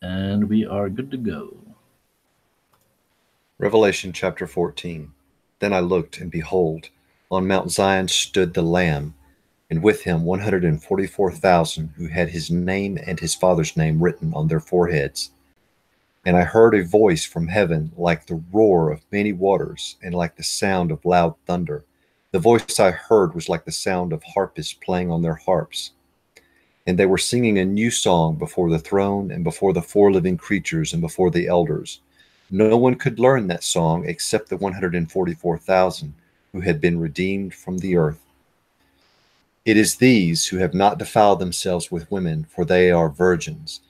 And we are good to go. Revelation chapter 14. Then I looked, and behold, on Mount Zion stood the Lamb, and with him 144,000 who had his name and his father's name written on their foreheads. And I heard a voice from heaven like the roar of many waters, and like the sound of loud thunder. The voice I heard was like the sound of harpists playing on their harps. And they were singing a new song before the throne, and before the four living creatures, and before the elders. No one could learn that song except the 144,000 who had been redeemed from the earth. It is these who have not defiled themselves with women, for they are virgins.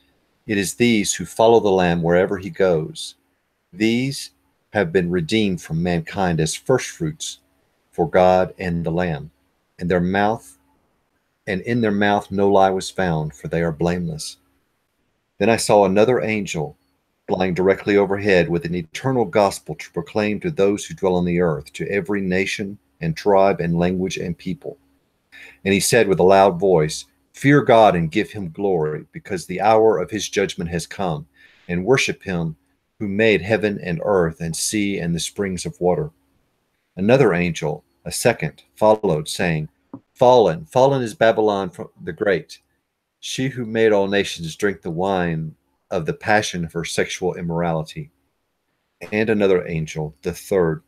It is these who follow the Lamb wherever he goes. These have been redeemed from mankind as firstfruits for God and the Lamb. And in their mouth no lie was found, for they are blameless. Then I saw another angel flying directly overhead with an eternal gospel to proclaim to those who dwell on the earth, to every nation and tribe and language and people. And he said with a loud voice, "Fear God and give him glory, because the hour of his judgment has come, and worship him who made heaven and earth and sea and the springs of water." Another angel, a second, followed, saying, "Fallen, fallen is Babylon the Great, she who made all nations drink the wine of the passion of her sexual immorality." And another angel, the third,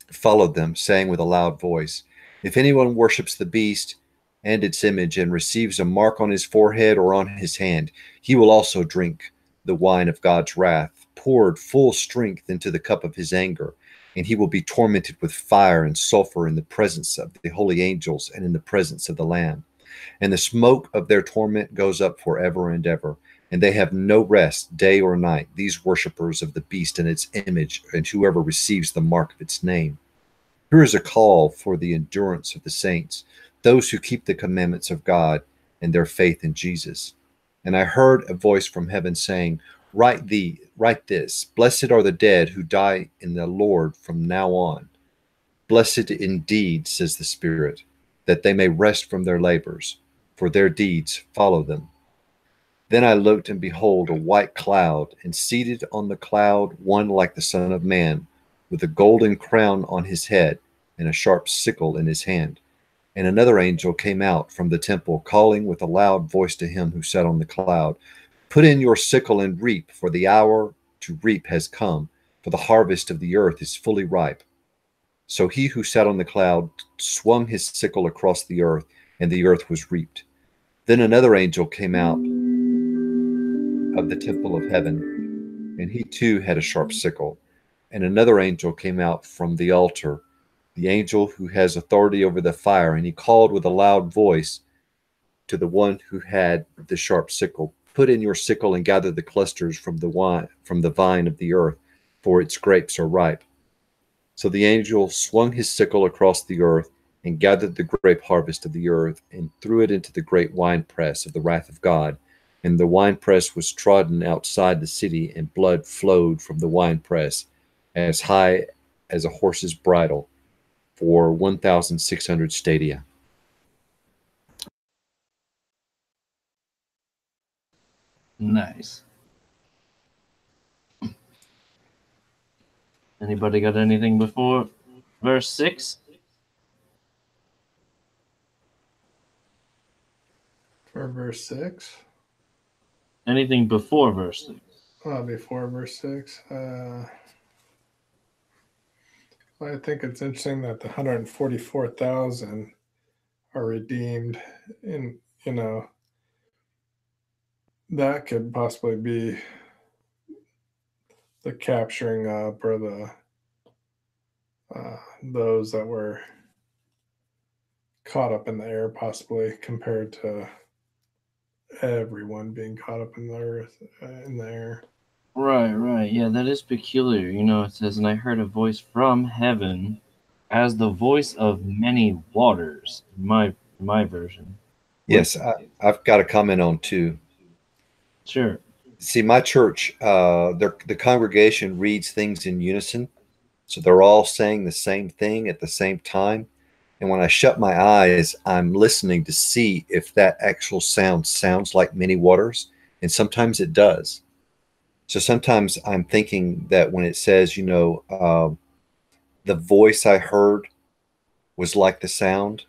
followed them, saying with a loud voice, "If anyone worships the beast and its image and receives a mark on his forehead or on his hand, he will also drink the wine of God's wrath, poured full strength into the cup of his anger, and he will be tormented with fire and sulfur in the presence of the holy angels and in the presence of the Lamb. And the smoke of their torment goes up forever and ever, and they have no rest day or night, these worshippers of the beast and its image, and whoever receives the mark of its name. Here is a call for the endurance of the saints, those who keep the commandments of God and their faith in Jesus. And I heard a voice from heaven saying, write this, blessed are the dead who die in the Lord from now on. Blessed indeed, says the Spirit, that they may rest from their labors, for their deeds follow them. Then I looked, and behold, a white cloud, and seated on the cloud one like the Son of Man, with a golden crown on his head, and a sharp sickle in his hand. And another angel came out from the temple, calling with a loud voice to him who sat on the cloud, "Put in your sickle and reap, for the hour to reap has come, for the harvest of the earth is fully ripe." So he who sat on the cloud swung his sickle across the earth, and the earth was reaped. Then another angel came out of the temple of heaven, and he too had a sharp sickle. And another angel came out from the altar, the angel who has authority over the fire, and he called with a loud voice to the one who had the sharp sickle, "Put in your sickle and gather the clusters from the vine of the earth, for its grapes are ripe." So the angel swung his sickle across the earth and gathered the grape harvest of the earth and threw it into the great winepress of the wrath of God. And the winepress was trodden outside the city, and blood flowed from the winepress as high as a horse's bridle for 1,600 stadia. Nice. Anybody got anything before verse 6? For verse 6? Anything before verse 6? Before verse 6? I think it's interesting that the 144,000 are redeemed, and that could possibly be the capturing up, or the those that were caught up in the air, possibly, compared to everyone being caught up in the earth, in the air. Right. Yeah, that is peculiar. It says, "And I heard a voice from heaven as the voice of many waters." My version. Yes, I've got a comment on too. Sure. See, my church, the congregation reads things in unison, so they're all saying the same thing at the same time. And when I shut my eyes, I'm listening to see if that actual sound sounds like many waters, and sometimes it does. So sometimes I'm thinking that when it says, the voice I heard was like the sound,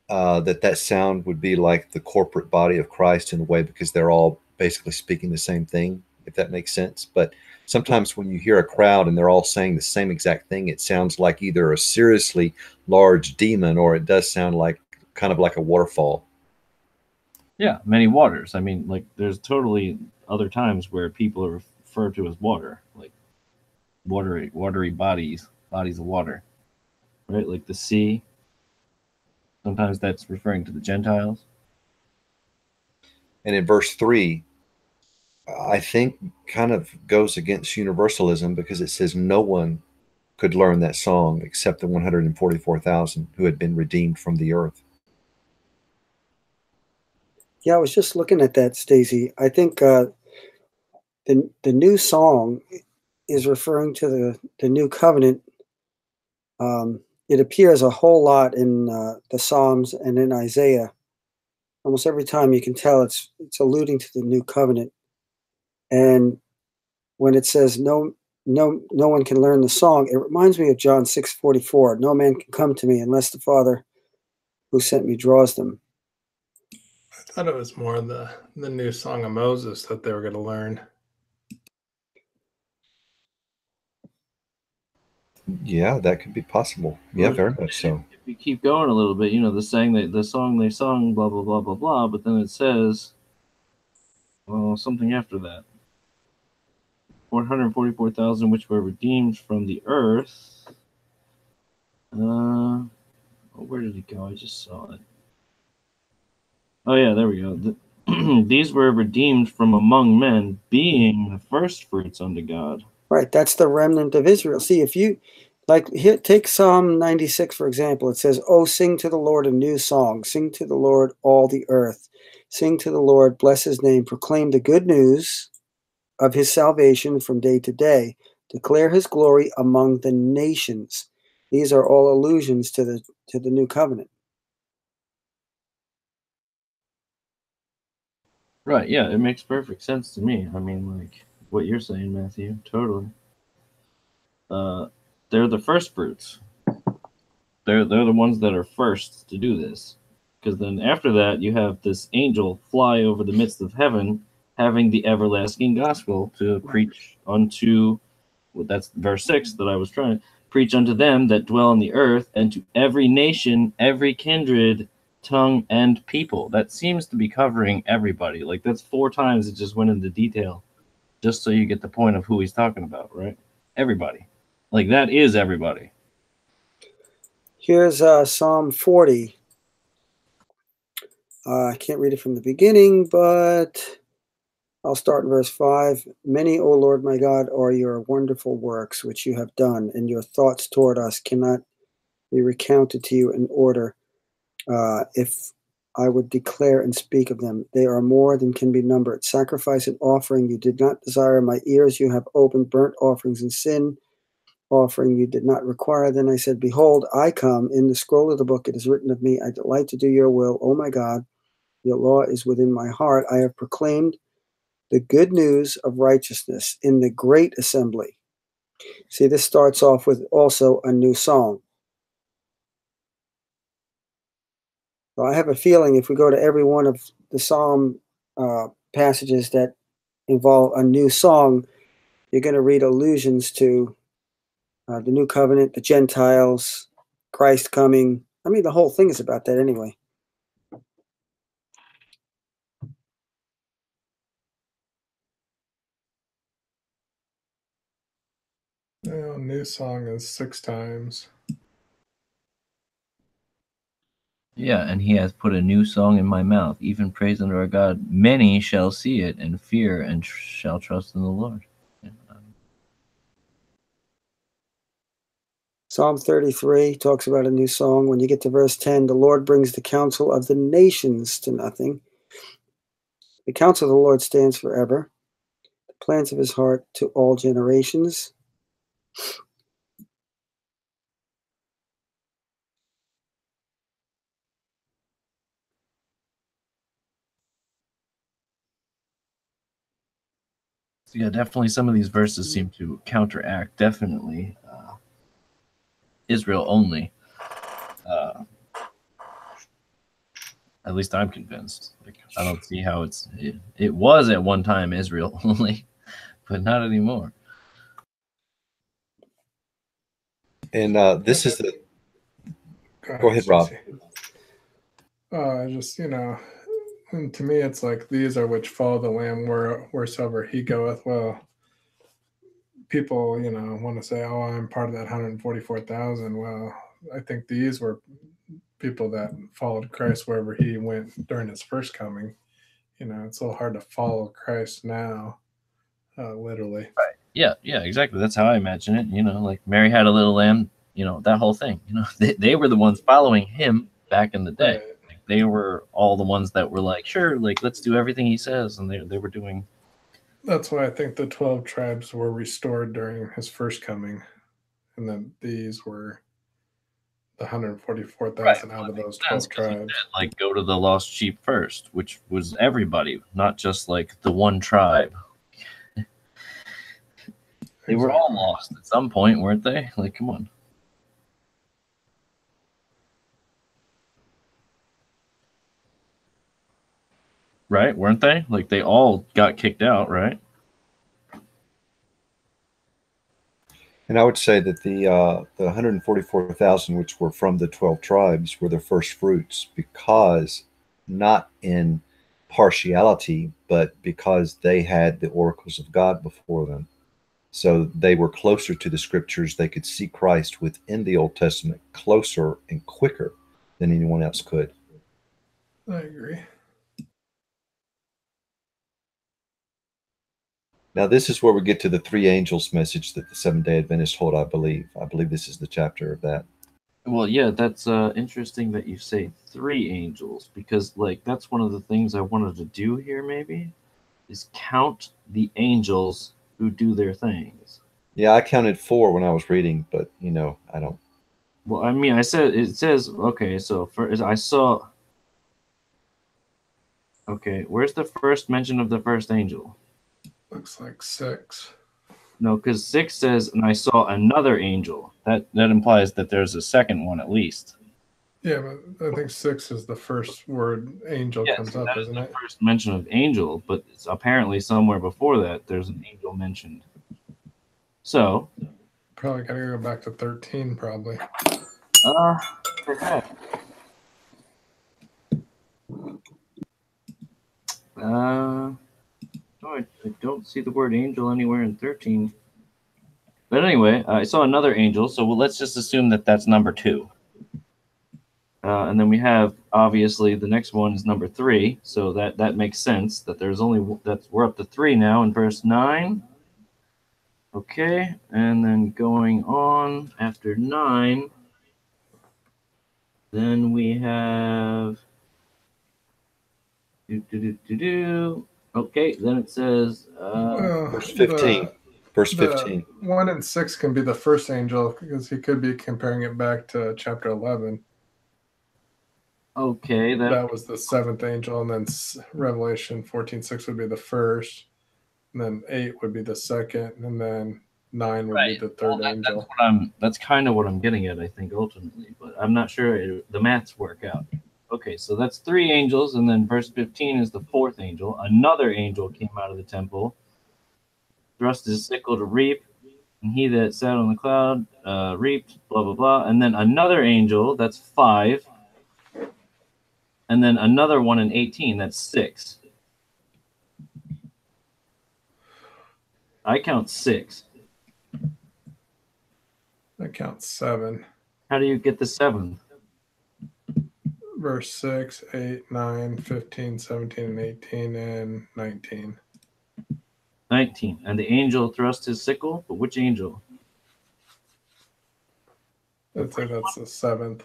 that sound would be like the corporate body of Christ in a way, because they're all basically speaking the same thing, if that makes sense. But sometimes when you hear a crowd and they're all saying the same exact thing, it sounds like either a seriously large demon, or it does sound like kind of like a waterfall. Yeah, many waters. I mean, like there's totally other times where people are referred to as water, like watery bodies of water, right? Like the sea. Sometimes that's referring to the Gentiles. And in verse 3, I think kind of goes against universalism, because it says no one could learn that song except the 144,000 who had been redeemed from the earth. Yeah, I was just looking at that, Stacy. I think the new song is referring to the new covenant. It appears a whole lot in the Psalms and in Isaiah. Almost every time you can tell it's alluding to the new covenant. And when it says no one can learn the song, it reminds me of John 6:44. No man can come to me unless the Father who sent me draws them. I thought it was more the new song of Moses that they were going to learn. Yeah, that could be possible. Yeah, very much so. If you keep going a little bit, the song they sung, blah blah blah blah blah, but then it says, well, something after that. 144,000 which were redeemed from the earth. Where did it go? I just saw it. Oh yeah, there we go. These were redeemed from among men, being the first fruits unto God. Right, that's the remnant of Israel. See, if you like here, take Psalm 96 for example. It says, "Oh, sing to the Lord a new song. Sing to the Lord all the earth. Sing to the Lord, bless his name. Proclaim the good news of his salvation from day to day. Declare his glory among the nations." These are all allusions to the new covenant. Right, yeah, it makes perfect sense to me. I mean, like what you're saying, Matthew, totally. Uh, they're the first fruits. They're the ones that are first to do this, because then after that you have this angel fly over the midst of heaven, having the everlasting gospel to preach unto. Well, that's verse 6 that I was trying to preach unto them that dwell on the earth, and to every nation, every kindred, tongue, and people. That seems to be covering everybody. Like that's 4 times it just went into detail, just so you get the point of who he's talking about, right? Everybody. Like that is everybody. Here's Psalm 40. I can't read it from the beginning, but I'll start in verse 5. Many, O Lord my God, are your wonderful works which you have done, and your thoughts toward us cannot be recounted to you in order. If I would declare and speak of them, they are more than can be numbered. Sacrifice and offering you did not desire. My ears you have opened. Burnt offerings and sin offering you did not require. Then I said, behold, I come. In the scroll of the book it is written of me, I delight to do your will, O my God. Your law is within my heart. I have proclaimed the good news of righteousness in the great assembly. See, this starts off with also a new song. So I have a feeling if we go to every one of the Psalm passages that involve a new song, you're going to read allusions to the new covenant, the Gentiles, Christ coming. I mean, the whole thing is about that anyway. New song is 6 times. Yeah, and he has put a new song in my mouth, even praise unto our God. Many shall see it and fear and shall trust in the Lord. Psalm 33 talks about a new song. When you get to verse 10, the Lord brings the counsel of the nations to nothing. The counsel of the Lord stands forever, the plans of his heart to all generations. So yeah, definitely some of these verses seem to counteract definitely Israel only. At least I'm convinced. Like, I don't see how it was at one time Israel only, but not anymore. And this is the. Go ahead, Rob. Just and to me, it's like these are which follow the Lamb wheresoever he goeth. Well, people, want to say, "Oh, I'm part of that 144,000." Well, I think these were people that followed Christ wherever he went during his first coming. It's a little hard to follow Christ now, literally. Right. Yeah, exactly. That's how I imagine it. Like Mary had a little lamb, that whole thing. They were the ones following him back in the day. Right. Like, they were all the ones that were like, sure, like let's do everything he says, and they were doing. That's why I think the 12 tribes were restored during his first coming, and then these were the 144,000 out of those 12 tribes. Like, go to the lost sheep first, which was everybody, not just like the one tribe. They were all lost at some point, weren't they? Like, come on. Right? Weren't they? Like, they all got kicked out, right? And I would say that the 144,000, which were from the 12 tribes, were the first fruits, because not in partiality, but because they had the oracles of God before them. So they were closer to the scriptures. They could see Christ within the Old Testament closer and quicker than anyone else could. I agree. Now, this is where we get to the three angels message that the Seventh-day Adventists hold, I believe. I believe this is the chapter of that. Well, yeah, that's interesting that you say three angels, because, like, that's one of the things I wanted to do here, maybe, is count the angels who do their things. Yeah, I counted 4 when I was reading, but, I don't. Well, I mean, it says, okay, so I saw, okay, where's the first mention of the first angel? Looks like 6. No, because 6 says, and I saw another angel. That implies that there's a second one at least. Yeah, but I think 6 is the first word angel comes up, isn't it? First mention of angel, but it's apparently somewhere before that there's an angel mentioned. So probably gotta go back to 13, probably. Perhaps. No, I don't see the word angel anywhere in 13. But anyway, I saw another angel, so let's just assume that that's number 2. And then we have, obviously, the next one is number 3, so that makes sense that there's only we're up to 3 now in verse 9. Okay, and then going on after 9, then we have okay, then it says verse 15. Verse 15. 1 and 6 can be the first angel, because he could be comparing it back to chapter 11. Okay, that was the 7th angel, and then Revelation 14:6 would be the first, and then 8 would be the second, and then 9 would be the third angel. That's kind of what I'm getting at, I think, ultimately, but I'm not sure the maths work out. Okay, so that's 3 angels, and then verse 15 is the 4th angel. Another angel came out of the temple, thrust his sickle to reap, and he that sat on the cloud reaped, blah, blah, blah. And then another angel, that's 5. And then another one in 18, that's 6. I count 6. I count 7. How do you get the 7th? Verse 6, 8, 9, 15, 17, and 18, and 19. 19. And the angel thrust his sickle, but which angel? I'd say that's the 7th.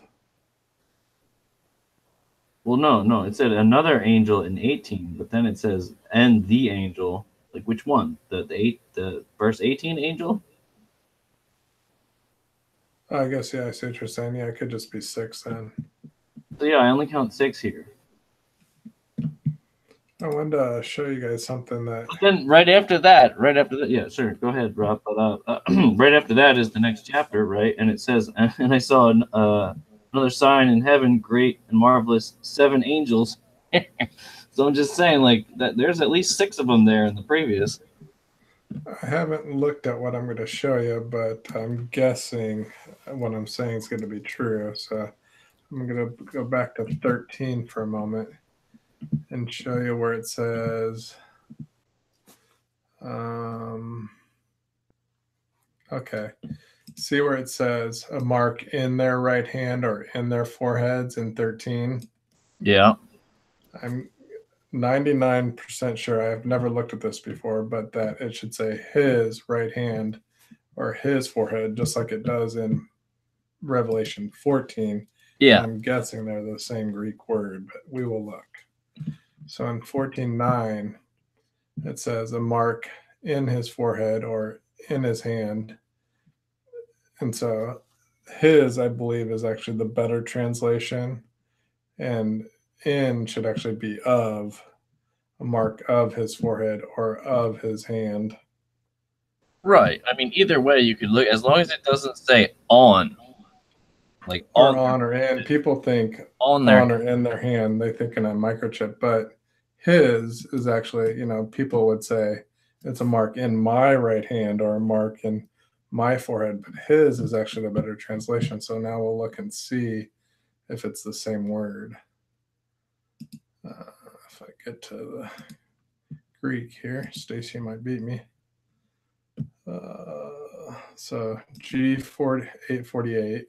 Well, no. It said another angel in 18, but then it says, and the angel. Like, which one? The verse 18 angel? I guess, yeah, I see what you're saying. Yeah, it could just be 6 then. So, yeah, I only count 6 here. I wanted to show you guys something that. But then right after that, yeah, sure, go ahead, Rob. But right after that is the next chapter, right? And it says, and I saw another sign in heaven, great and marvelous, 7 angels. So I'm just saying, like that. There's at least 6 of them there in the previous. I haven't looked at what I'm going to show you, but I'm guessing what I'm saying is going to be true. So I'm going to go back to 13 for a moment and show you where it says, okay, see where it says a mark in their right hand or in their foreheads in 13? Yeah. I'm 99% sure, I've never looked at this before, but that it should say his right hand or his forehead, just like it does in Revelation 14. Yeah. I'm guessing they're the same Greek word, but we will look. So in 14:9, it says a mark in his forehead or in his hand. And so his, I believe, is actually the better translation. And in should actually be of, a mark of his forehead or of his hand. Right. I mean, either way, you could look as long as it doesn't say on, like Or on, on or in. People think on there. on or in their hand, they think in a microchip, but his is actually, people would say it's a mark in my right hand or a mark in my forehead, but his is actually the better translation. So now we'll look and see if it's the same word. If I get to the Greek here, Stacy might beat me. So G848.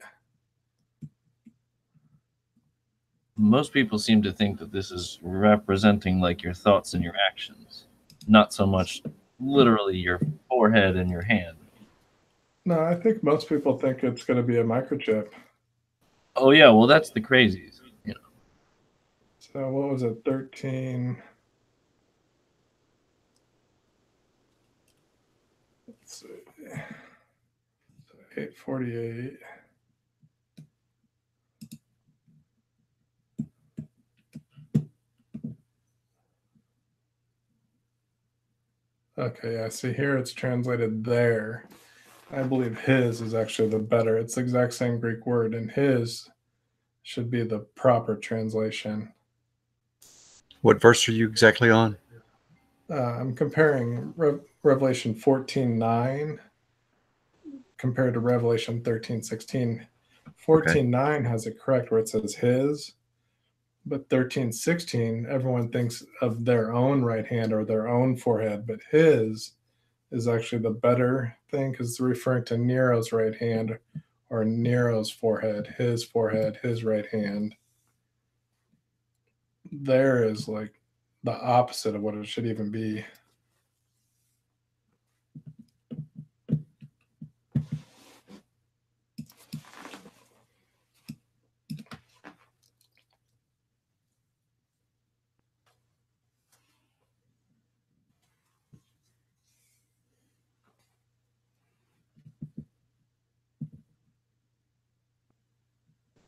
Most people seem to think that this is representing like your thoughts and your actions, not so much literally your forehead and your hand. No, I think most people think it's going to be a microchip. Oh yeah, well that's the crazies. So what was it, 13? Let's see. So 848. Okay, yeah, see here it's translated there. I believe his is actually the better. It's the exact same Greek word, and his should be the proper translation. What verse are you exactly on? I'm comparing Revelation 14:9 compared to Revelation 13:16. 14:9 has it correct where it says his, but 13:16 everyone thinks of their own right hand or their own forehead, but his is actually the better thing because it's referring to Nero's right hand or Nero's forehead, his right hand. There is like the opposite of what it should even be.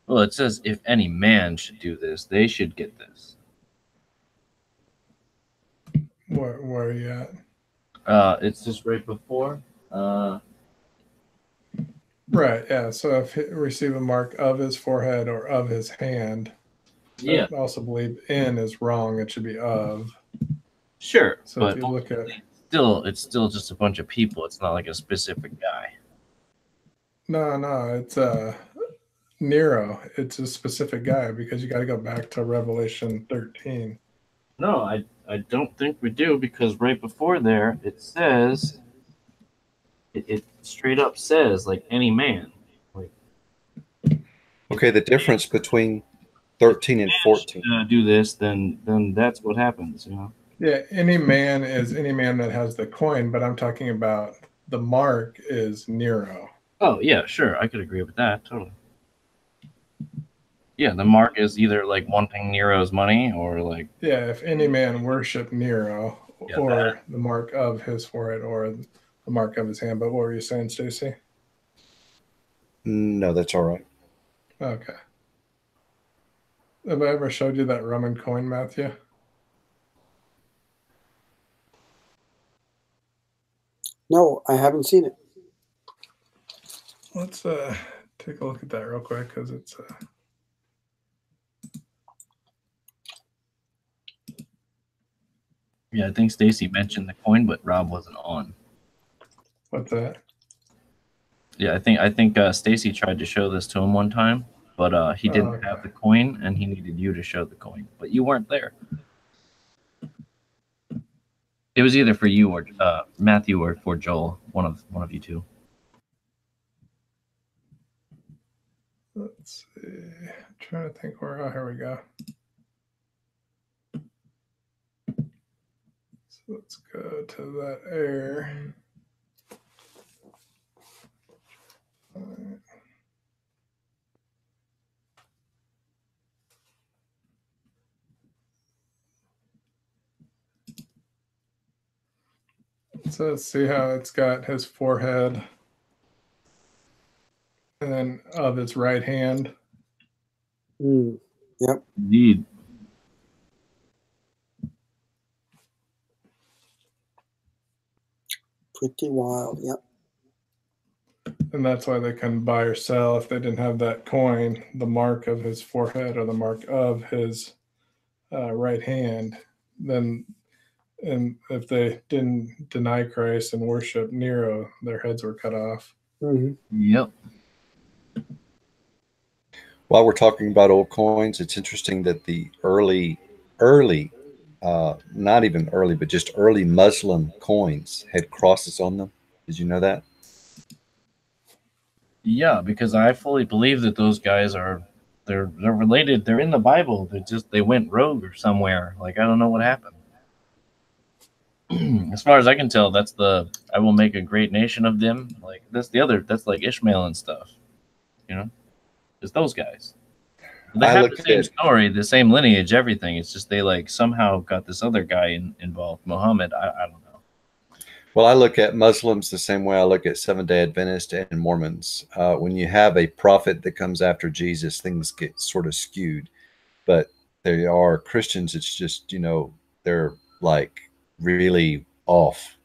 Well, it says if any man should do this, they should get this. Where are you at? It's just right before. Right, yeah. So if he receive a mark of his forehead or of his hand, Yeah, I also believe in is wrong. It should be of. sure, So but if you look at it's still just a bunch of people. It's not like a specific guy. no, it's Nero. It's a specific guy because you got to go back to Revelation 13. No, I don't think we do because right before there it says it straight up says like any man. Like Okay, the difference between 13 and 14. do this, then that's what happens. Yeah, any man is any man that has the coin, but I'm talking about the mark is Nero. Oh yeah, sure, I could agree with that totally. Yeah, the mark is either like wanting Nero's money or like Yeah, if any man worship Nero Yeah, or the mark of his forehead or the mark of his hand. But what were you saying, Stacy? No, that's all right. Okay. Have I ever showed you that Roman coin, Matthew? No, I haven't seen it. Let's take a look at that real quick because it's Yeah, I think Stacy mentioned the coin, but Rob wasn't on. what's that? Yeah, I think Stacy tried to show this to him one time, but he didn't okay. have the coin, and he needed you to show the coin, but you weren't there. It was either for you or Matthew or for Joel, one of you two. Let's see. I'm trying to think where. Oh, here we go. So let's go to that air. All right. So let's see how it's got his forehead and then of his right hand. Yep. Indeed. Pretty wild. Yep. And that's why they couldn't buy or sell if they didn't have that coin, the mark of his forehead or the mark of his right hand. Then, and if they didn't deny Christ and worship Nero, their heads were cut off. Mm-hmm. Yep. While we're talking about old coins, it's interesting that the early, not even early, but just early Muslim coins had crosses on them. Did you know that? Yeah, because I fully believe that those guys they're related. They're in the Bible. They went rogue or somewhere. Like I don't know what happened. As far as I can tell, that's the I will make a great nation of them. Like that's like Ishmael and stuff. You know, it's those guys. They I have look the same at story, the same lineage, everything. It's just they like somehow got this other guy involved, Muhammad. I don't know. Well, I look at Muslims the same way I look at Seventh-day Adventists and Mormons. When you have a prophet that comes after Jesus, things get sort of skewed. But there are Christians, it's just, they're like really off.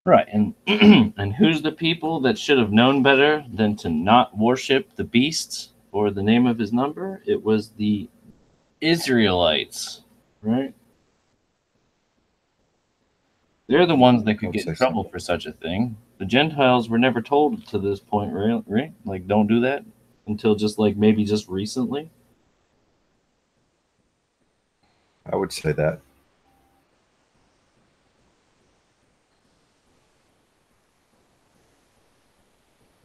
Right, and and who's the people that should have known better than to not worship the beasts or the name of his number? It was the Israelites, right? They're the ones that could get in trouble for such a thing. The Gentiles were never told to this point, right? Like, don't do that until just like maybe just recently. I would say that.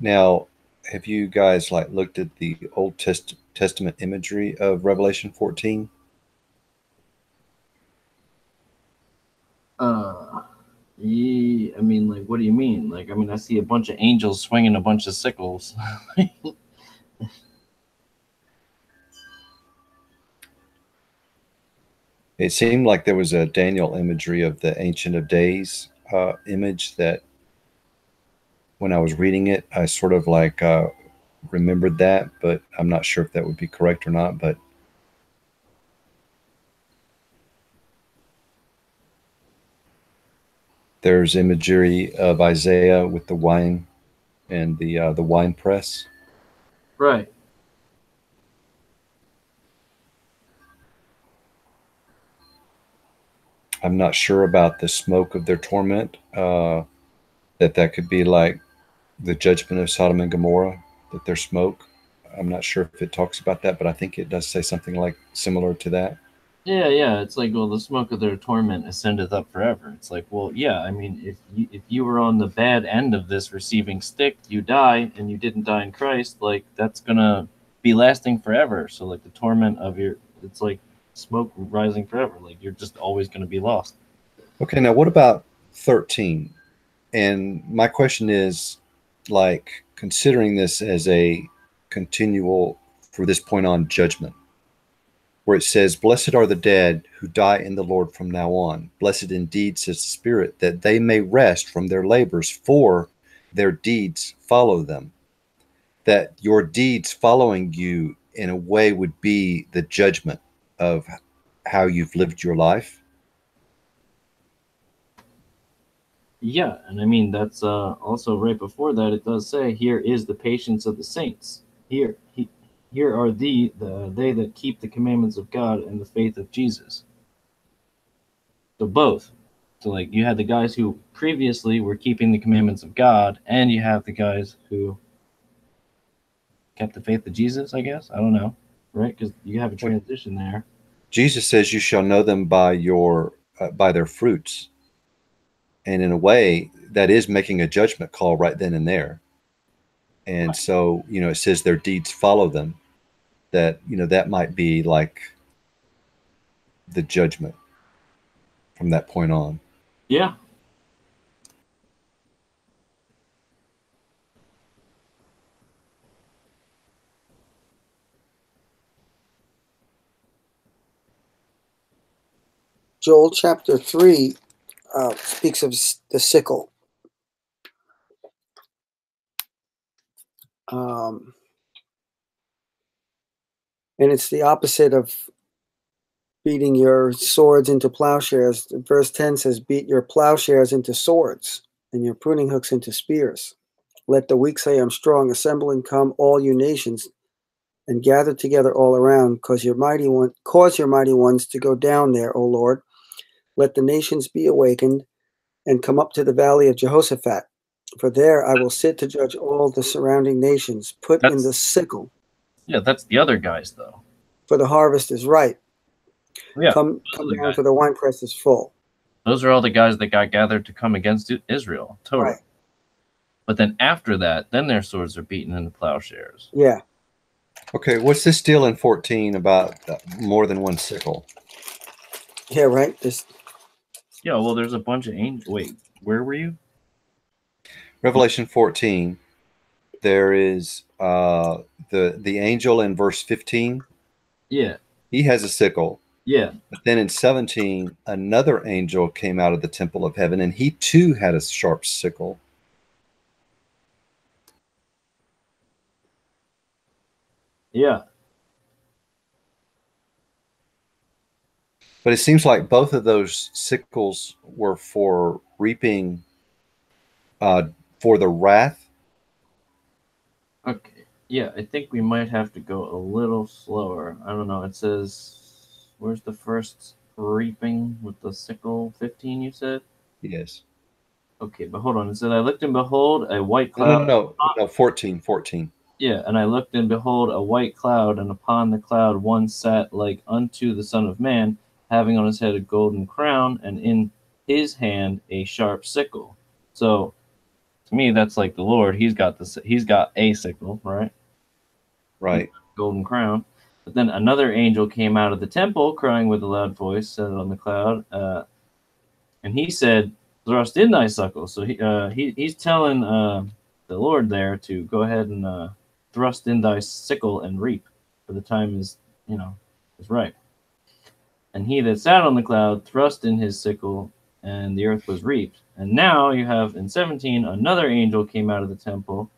Now, have you guys like looked at the Old Testament imagery of Revelation 14? Yeah, I mean, like, what do you mean? Like, I mean, I see a bunch of angels swinging a bunch of sickles. It seemed like there was a Daniel imagery of the Ancient of Days image that when I was reading it, I sort of like remembered that, but I'm not sure if that would be correct or not. But there's imagery of Isaiah with the wine and the wine press. Right. I'm not sure about the smoke of their torment, that could be like the judgment of Sodom and Gomorrah, that their smoke. I'm not sure if it talks about that, but I think it does say something like similar to that. Yeah. It's like, well, the smoke of their torment ascendeth up forever. It's like, well, yeah. I mean, if you were on the bad end of this receiving stick, you die, and you didn't die in Christ. Like that's gonna be lasting forever. So like the torment of it's like smoke rising forever. Like you're just always gonna be lost. Okay, now what about 13? And my question is, like, considering this as a continual, for this point on, judgment, where it says, "Blessed are the dead who die in the Lord from now on. Blessed indeed, says the Spirit, that they may rest from their labors, for their deeds follow them." That your deeds following you in a way would be the judgment of how you've lived your life. Yeah, and I mean that's also right before that. It does say, "Here is the patience of the saints. Here are they that keep the commandments of God and the faith of Jesus." So both. So like you had the guys who previously were keeping the commandments of God, and you have the guys who kept the faith of Jesus. I guess I don't know, right? Because you have a transition there. Jesus says, "You shall know them by by their fruits." And in a way, that is making a judgment call right then and there. And so, it says their deeds follow them. That that might be like the judgment from that point on. Yeah. Joel chapter 3 speaks of the sickle. And it's the opposite of beating your swords into plowshares. Verse 10 says, "Beat your plowshares into swords and your pruning hooks into spears. Let the weak say, I'm strong. Assemble and come, all you nations, and gather together all around, cause your mighty ones to go down there, O Lord. Let the nations be awakened and come up to the valley of Jehoshaphat. For there I will sit to judge all the surrounding nations. Put in the sickle. Yeah, that's the other guys though. For the harvest is ripe. Yeah, Come down, for the winepress is full." Those are all the guys that got gathered to come against Israel. Totally. Right. But then after that, then their swords are beaten into plowshares. Yeah. Okay, what's this deal in 14 about more than one sickle? Yeah, right. Yeah, well, there's a bunch of angels. Wait, where were you? Revelation 14. There is the angel in verse 15. Yeah. He has a sickle. Yeah. But then in 17, another angel came out of the temple of heaven, and he too had a sharp sickle. Yeah. But it seems like both of those sickles were for reaping for the wrath. Okay. Yeah, I think we might have to go a little slower. I don't know. It says, where's the first reaping with the sickle? 15, you said? Yes. Okay, but hold on. It said, I looked and behold a white cloud. No, 14. Yeah, and I looked and behold a white cloud, and upon the cloud one sat like unto the Son of Man, having on his head a golden crown, and in his hand a sharp sickle. So to me, that's like the Lord. He's got a sickle, right? Right. Golden crown. But then another angel came out of the temple, crying with a loud voice, sat on the cloud, and he said, "Thrust in thy sickle." So he's telling the Lord there to go ahead and thrust in thy sickle and reap, for the time is right. And he that sat on the cloud thrust in his sickle, and the earth was reaped. And now you have in 17 another angel came out of the temple.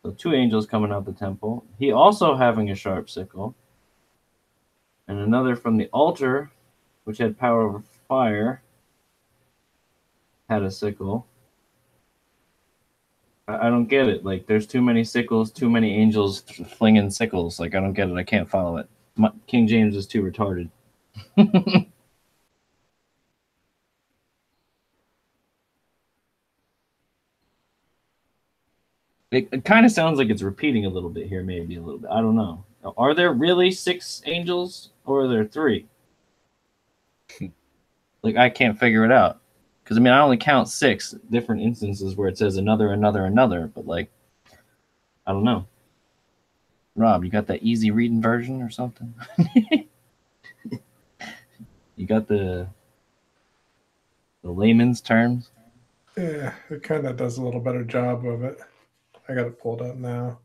So two angels coming out of the temple. He also having a sharp sickle. And another from the altar, which had power over fire, had a sickle. I don't get it. Like, there's too many sickles, too many angels flinging sickles. Like, I don't get it. I can't follow it. King James is too retarded. It kind of sounds like it's repeating a little bit here, maybe a little bit. I don't know. Are there really 6 angels, or are there 3? Like, I can't figure it out. Because, I mean, I only count 6 different instances where it says another, but, like, I don't know. Rob, you got that easy reading version or something? You got the the layman's terms. Yeah, it kind of does a little better job of it. I got it pulled up now.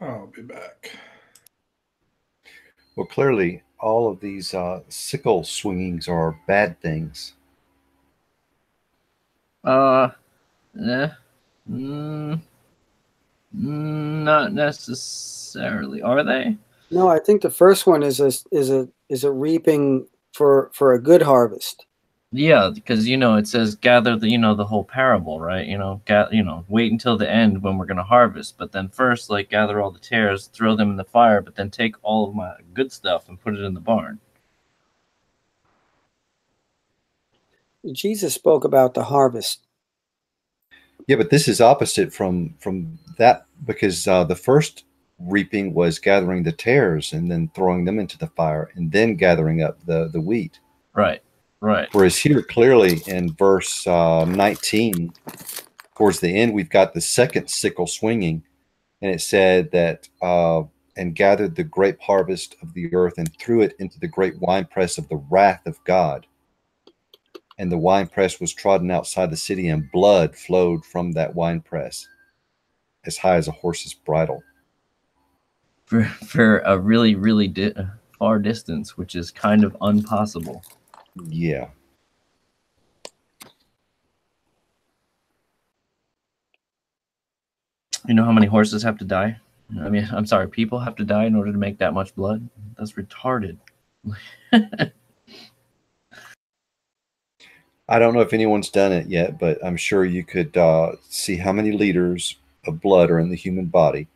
I'll be back. Well, clearly, all of these sickle swingings are bad things. Uh, eh, mm, not necessarily. Are they? No, I think the first one is a reaping for a good harvest. Yeah, because it says gather the whole parable, right? Wait until the end when we're gonna harvest, but then first like gather all the tares, throw them in the fire, but then take all of my good stuff and put it in the barn. Jesus spoke about the harvest. Yeah, but this is opposite from that because the first reaping was gathering the tares and then throwing them into the fire and then gathering up the wheat. Right, right. Whereas here, clearly in verse 19, towards the end, we've got the second sickle swinging, and it said that and gathered the grape harvest of the earth and threw it into the great winepress of the wrath of God. And the winepress was trodden outside the city, and blood flowed from that winepress as high as a horse's bridle. For a really, really far distance, which is kind of impossible. Yeah. You know how many horses have to die? I mean, I'm sorry, people have to die in order to make that much blood? That's retarded. I don't know if anyone's done it yet, but I'm sure you could see how many liters of blood are in the human body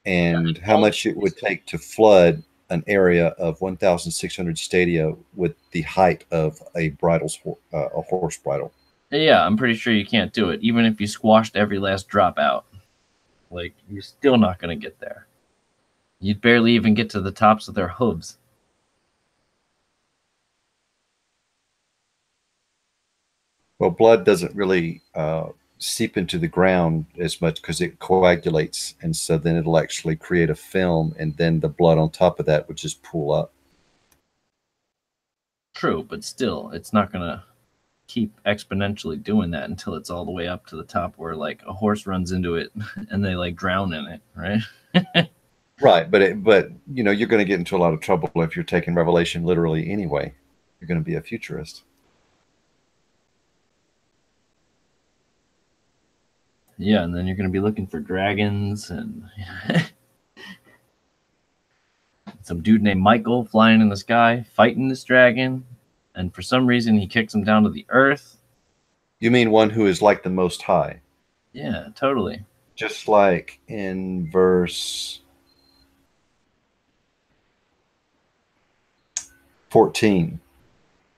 and how much it would take to flood an area of 1,600 stadia with the height of a horse bridle. Yeah, I'm pretty sure you can't do it, even if you squashed every last drop out. Like, you're still not going to get there. You'd barely even get to the tops of their hooves. Well, blood doesn't really seep into the ground as much because it coagulates, and so then it'll actually create a film, and then the blood on top of that would just pool up. True, but still, it's not going to keep exponentially doing that until it's all the way up to the top where like a horse runs into it and they like drown in it, right? Right, but you're going to get into a lot of trouble if you're taking Revelation literally anyway. You're going to be a futurist. Yeah, and then you're going to be looking for dragons and some dude named Michael flying in the sky fighting this dragon, and for some reason he kicks him down to the earth. You mean one who is like the Most High? Yeah, totally. Just like in verse 14,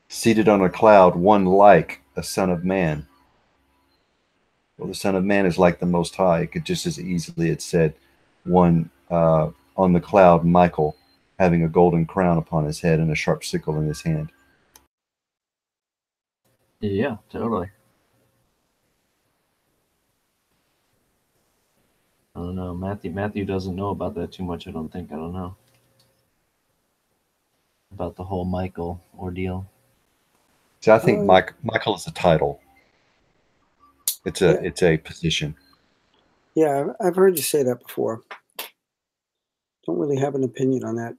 seated on a cloud, one like a son of man. Well, the Son of Man is like the Most High. It could just as easily have said one on the cloud, Michael, having a golden crown upon his head and a sharp sickle in his hand. Yeah, totally. I don't know. Matthew doesn't know about that too much, I don't think. I don't know. About the whole Michael ordeal. So I think Michael is a title. It's a position. Yeah, I've heard you say that before. Don't really have an opinion on that.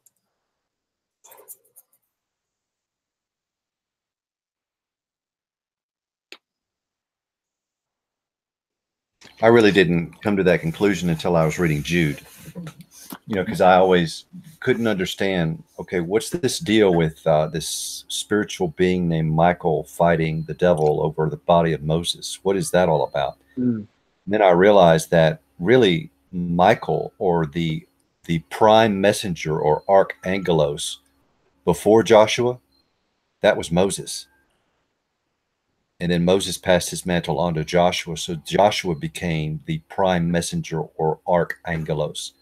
I really didn't come to that conclusion until I was reading Jude. Because I always couldn't understand, okay, what's this deal with this spiritual being named Michael fighting the devil over the body of Moses? What is that all about? And then I realized that really Michael, or the prime messenger or archangelos before Joshua, that was Moses. And then Moses passed his mantle on to Joshua. So Joshua became the prime messenger or archangelos.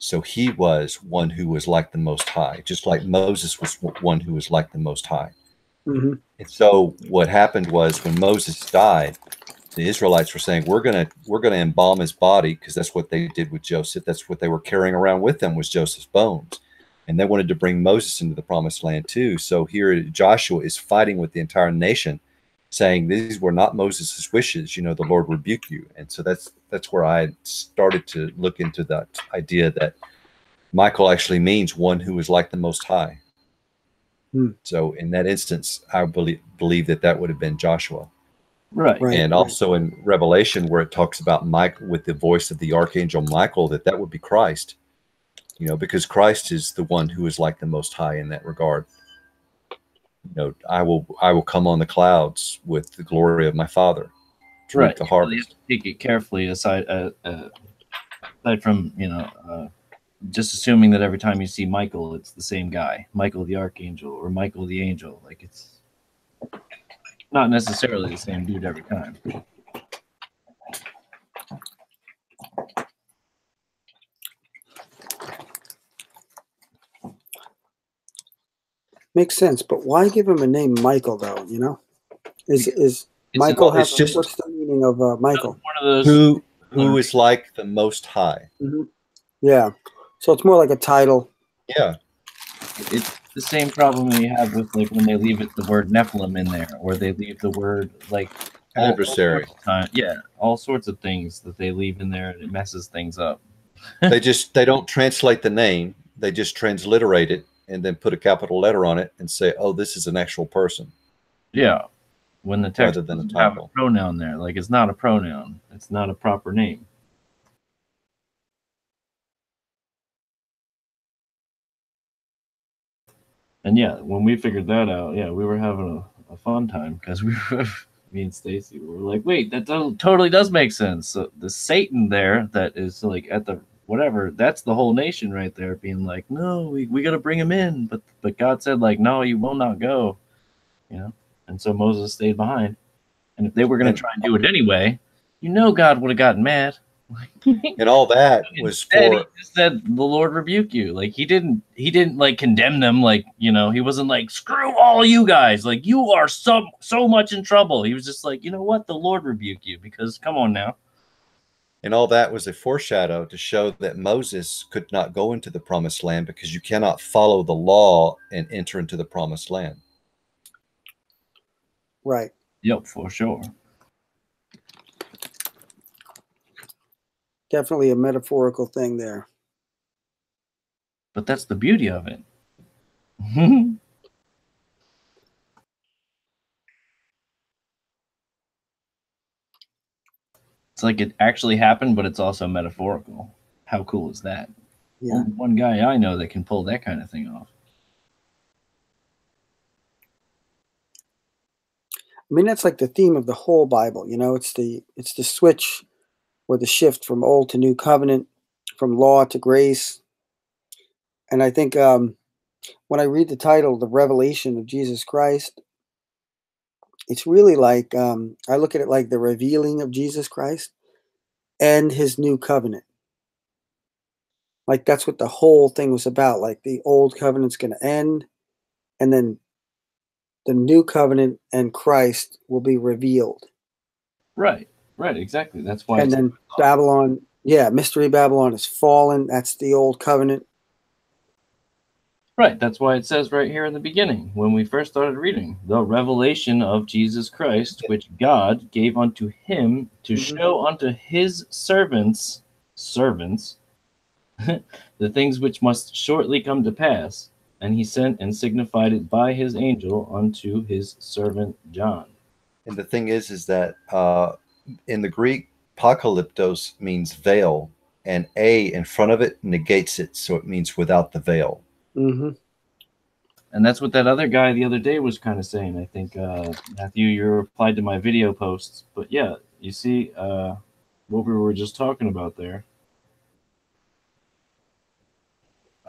So he was one who was like the Most High, just like Moses was one who was like the Most High. Mm-hmm. And so what happened was when Moses died, the Israelites were saying, we're gonna embalm his body, because that's what they did with Joseph. That's what they were carrying around with them, was Joseph's bones. And they wanted to bring Moses into the promised land too. So here Joshua is fighting with the entire nation, saying these were not Moses' wishes, the Lord rebuke you. And so that's where I started to look into that idea that Michael actually means one who is like the Most High. So in that instance, I believe that would have been Joshua. Right. And also in Revelation, where it talks about Michael with the voice of the archangel Michael, that would be Christ, because Christ is the one who is like the Most High in that regard. I will come on the clouds with the glory of my Father to reap the harvest. You have to take it carefully aside from just assuming that every time you see Michael, it's the same guy, Michael the archangel or Michael the angel. Like, it's not necessarily the same dude every time. Makes sense, but why give him a name Michael though? Is Michael have what's the meaning of Michael? One of those who is like the Most High. Mm-hmm. Yeah, so it's more like a title. Yeah, it's the same problem you have with like when they leave the word Nephilim in there, or they leave the word like adversary. All sorts of things that they leave in there, and it messes things up. They don't translate the name; they just transliterate it and then put a capital letter on it and say, "Oh, this is an actual person." Yeah, when the text doesn't have a pronoun there, like it's not a pronoun; it's not a proper name. And yeah, when we figured that out, we were having a fun time, because we were, me and Stacy were like, wait, that totally does make sense. So the Satan there that is like at the whatever, that's the whole nation right there being like, no, we got to bring him in. But God said, like, no, you will not go, And so Moses stayed behind. And if they were going to try and do it anyway, God would have gotten mad. And all that was He just said, the Lord rebuke you. Like, he didn't like condemn them. Like, he wasn't like, screw all you guys. Like, you are so much in trouble. He was just like, you know what? The Lord rebuke you, because come on now. And all that was a foreshadow to show that Moses could not go into the promised land, because you cannot follow the law and enter into the promised land. Right. Yep, for sure. Definitely a metaphorical thing there. But that's the beauty of it. It's like it actually happened, but it's also metaphorical. How cool is that? Yeah. Only one guy I know that can pull that kind of thing off. I mean, that's like the theme of the whole Bible. It's the switch or the shift from old to new covenant, from law to grace. And I think when I read the title, The Revelation of Jesus Christ, it's really like, I look at it like the revealing of Jesus Christ and his new covenant. Like, that's what the whole thing was about. Like, the old covenant's going to end, and then the new covenant and Christ will be revealed. Right, exactly. That's why. And then Babylon, Mystery Babylon is fallen. That's the old covenant. Right, that's why it says right here in the beginning, when we first started reading, the revelation of Jesus Christ, which God gave unto him to show unto his servants, the things which must shortly come to pass. And he sent and signified it by his angel unto his servant John. And the thing is that in the Greek, apocalyptos means veil, and a in front of it negates it, so it means without the veil. Mm-hmm. And that's what that other guy the other day was kind of saying. I think, Matthew, you replied to my video posts. But yeah, you see what we were just talking about there.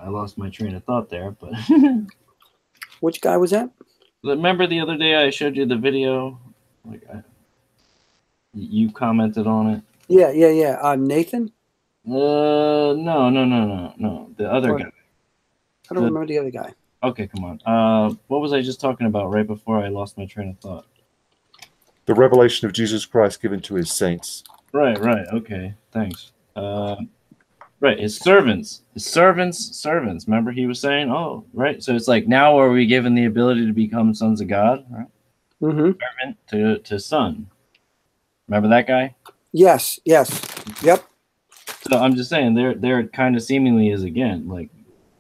I lost my train of thought there, but Which guy was that? Remember the other day I showed you the video? Like, you commented on it. Yeah. Nathan? No. The other What? guy. I don't remember the other guy. Okay, come on. What was I just talking about right before I lost my train of thought? The revelation of Jesus Christ given to his saints. Right. Okay, thanks. Right, his servants. Remember, he was saying, "Oh, right." So it's like, now are we given the ability to become sons of God? Right? Mm-hmm. Servant to son. Remember that guy? Yes. Yep. So I'm just saying, there kind of seemingly is again like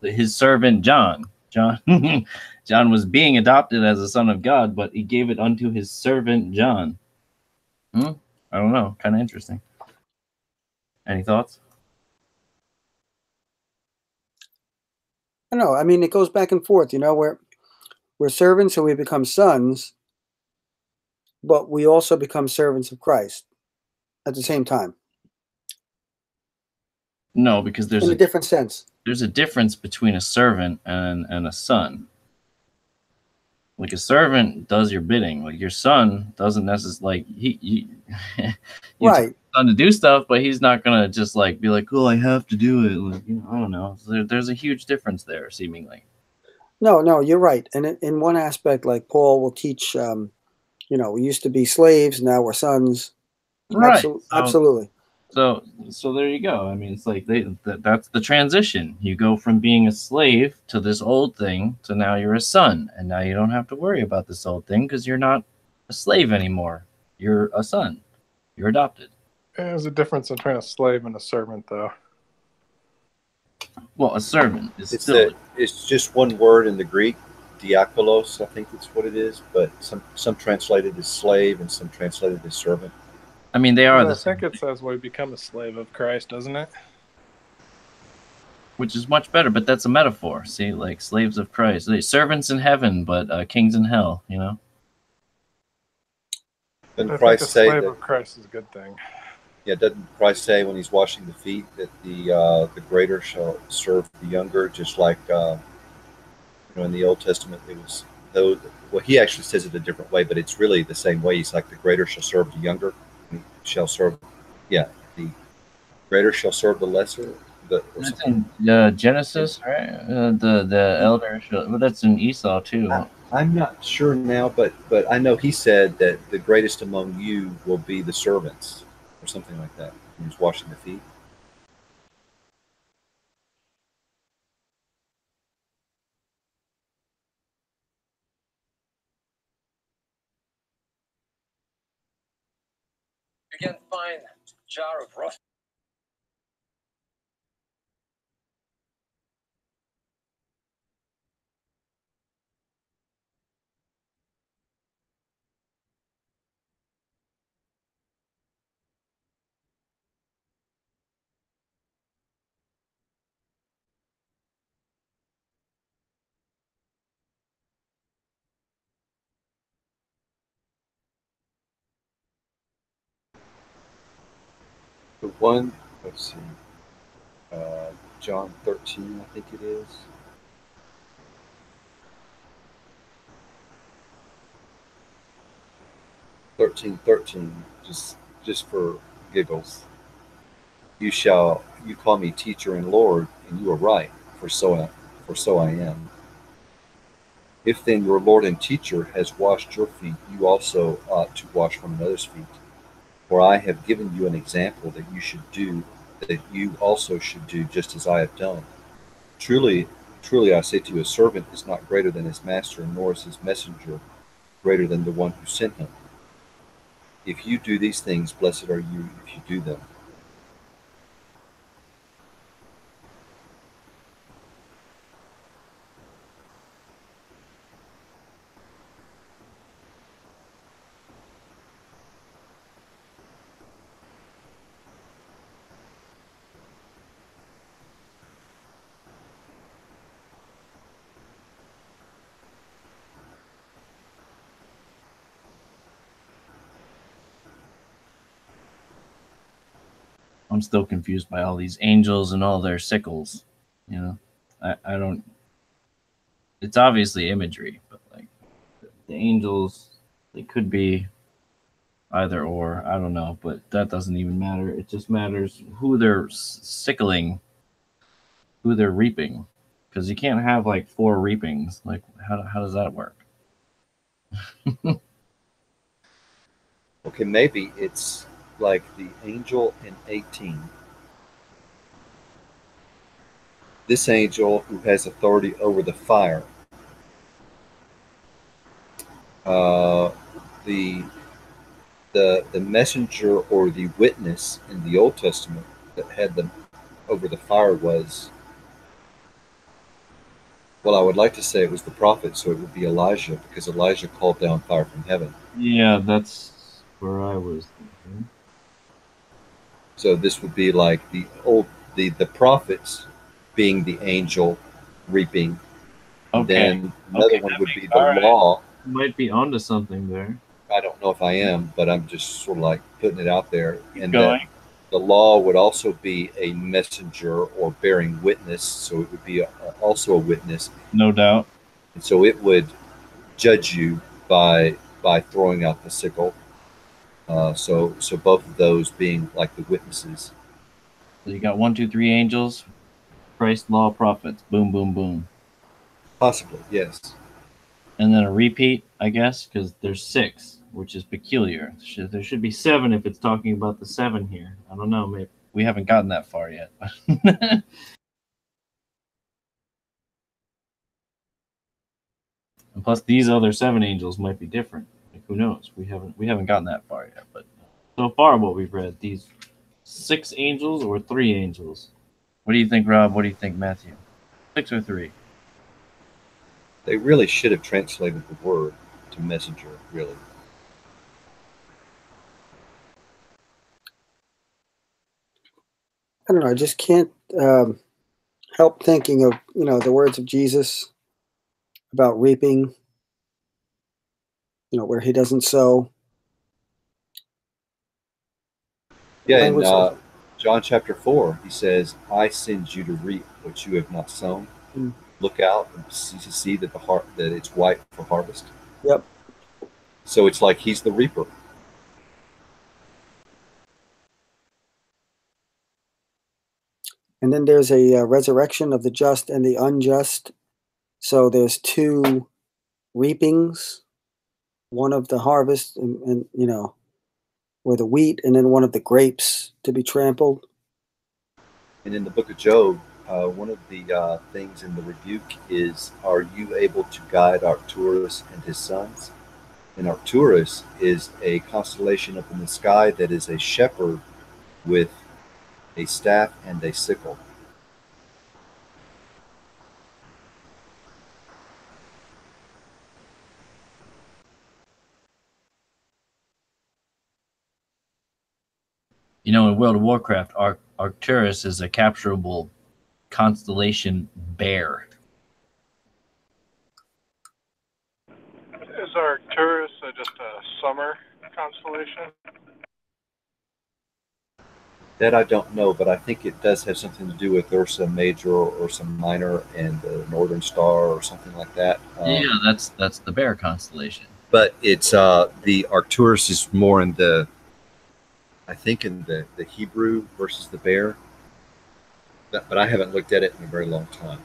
his servant John. John was being adopted as a son of God, but he gave it unto his servant John. I don't know. Kind of interesting. Any thoughts? I know. I mean, it goes back and forth. You know, we're servants, so we become sons, but we also become servants of Christ at the same time No, because in a different sense. there's a difference between a servant and a son. Like, a servant does your bidding. Like, your son doesn't necessarily, like, you tell Right. your son to do stuff, but he's not gonna just like be like, "Oh, I have to do it." Like, I don't know. So there's a huge difference there, seemingly. No, you're right. And in one aspect, like Paul will teach, we used to be slaves, now we're sons. Right. Absolutely. So there you go. I mean, it's like that's the transition. You go from being a slave to this old thing to now you're a son, and now you don't have to worry about this old thing because you're not a slave anymore. You're a son. You're adopted. There's a difference between a slave and a servant, though. Well, a servant is It's still. it's just one word in the Greek, diakolos, I think that's what it is, but some translated as slave and some translated as servant. I mean, they are I the think same, it says we become a slave of Christ, doesn't it? which is much better. But that's a metaphor. See, like slaves of Christ, they servants in heaven, but kings in hell. You know. Doesn't I think a Christ say slave that? of Christ is a good thing. Yeah, doesn't Christ say when he's washing the feet that the greater shall serve the younger, just like in the Old Testament it was though. Well, he actually says it a different way, but it's really the same way. He's like the greater shall serve the younger, and shall serve. Yeah, the greater shall serve the lesser. Or That's something. in Genesis, right? The elder. Well, that's in Esau too. I'm not sure now, but I know he said that the greatest among you will be the servants, or something like that. He was washing the feet. Again, fine jar of rough. The one, let's see, John 13, I think it is. 13:13, just for giggles. You call me teacher and Lord, and you are right, for so I am. If then your Lord and teacher has washed your feet, you also ought to wash one another's feet. For I have given you an example that you also should do just as I have done. Truly, truly I say to you, a servant is not greater than his master, nor is his messenger greater than the one who sent him. If you do these things, blessed are you if you do them. I'm still confused by all these angels and all their sickles. You know, I don't. It's obviously imagery, but like the angels, they could be either or. I don't know, but that doesn't even matter. It just matters who they're sickling, who they're reaping, because you can't have like 4 reapings. Like, how does that work? Okay, maybe it's like the angel in 18. This angel who has authority over the fire. The messenger or the witness in the Old Testament that had them over the fire was, well, I would like to say it was the prophet, so it would be Elijah, because Elijah called down fire from heaven. Yeah, that's where I was thinking. So this would be like the prophets being the angel reaping. Okay. Then another Okay, one that would makes be the all right. law. You might be onto something there. I don't know if I am, but I'm just sort of like putting it out there. Keep And going. that the law would also be a messenger or bearing witness, so it would be also a witness, No doubt. and so it would judge you by throwing out the sickle. So both of those being like the witnesses. So you got 1, 2, 3 angels, Christ, law, prophets. Boom, boom, boom. Possibly, yes. And then a repeat, I guess, because there's 6, which is peculiar. There should be 7 if it's talking about the 7 here. I don't know. Maybe we haven't gotten that far yet. And plus, these other 7 angels might be different. Like, who knows? We haven't gotten that far yet. But so far, what we've read, these 6 angels or 3 angels. What do you think, Rob? What do you think, Matthew? 6 or 3? They really should have translated the word to messenger, really. I don't know. I just can't help thinking of the words of Jesus about reaping. Where he doesn't sow. Yeah, Language in John chapter 4, he says, I send you to reap what you have not sown. Mm. Look out and see that that it's white for harvest. Yep. So it's like he's the reaper. And then there's a resurrection of the just and the unjust. So there's 2 reapings, one of the harvest and or the wheat, and then one of the grapes to be trampled. And in the book of Job, one of the things in the rebuke is, are you able to guide Arcturus and his sons? And Arcturus is a constellation up in the sky that is a shepherd with a staff and a sickle. In World of Warcraft, Arcturus is a capturable constellation bear. Is Arcturus just a summer constellation? That I don't know, but I think it does have something to do with Ursa Major or Ursa Minor and the Northern Star or something like that. Yeah, that's the bear constellation. But it's the Arcturus is more in I think in the Hebrew versus the bear. But I haven't looked at it in a very long time.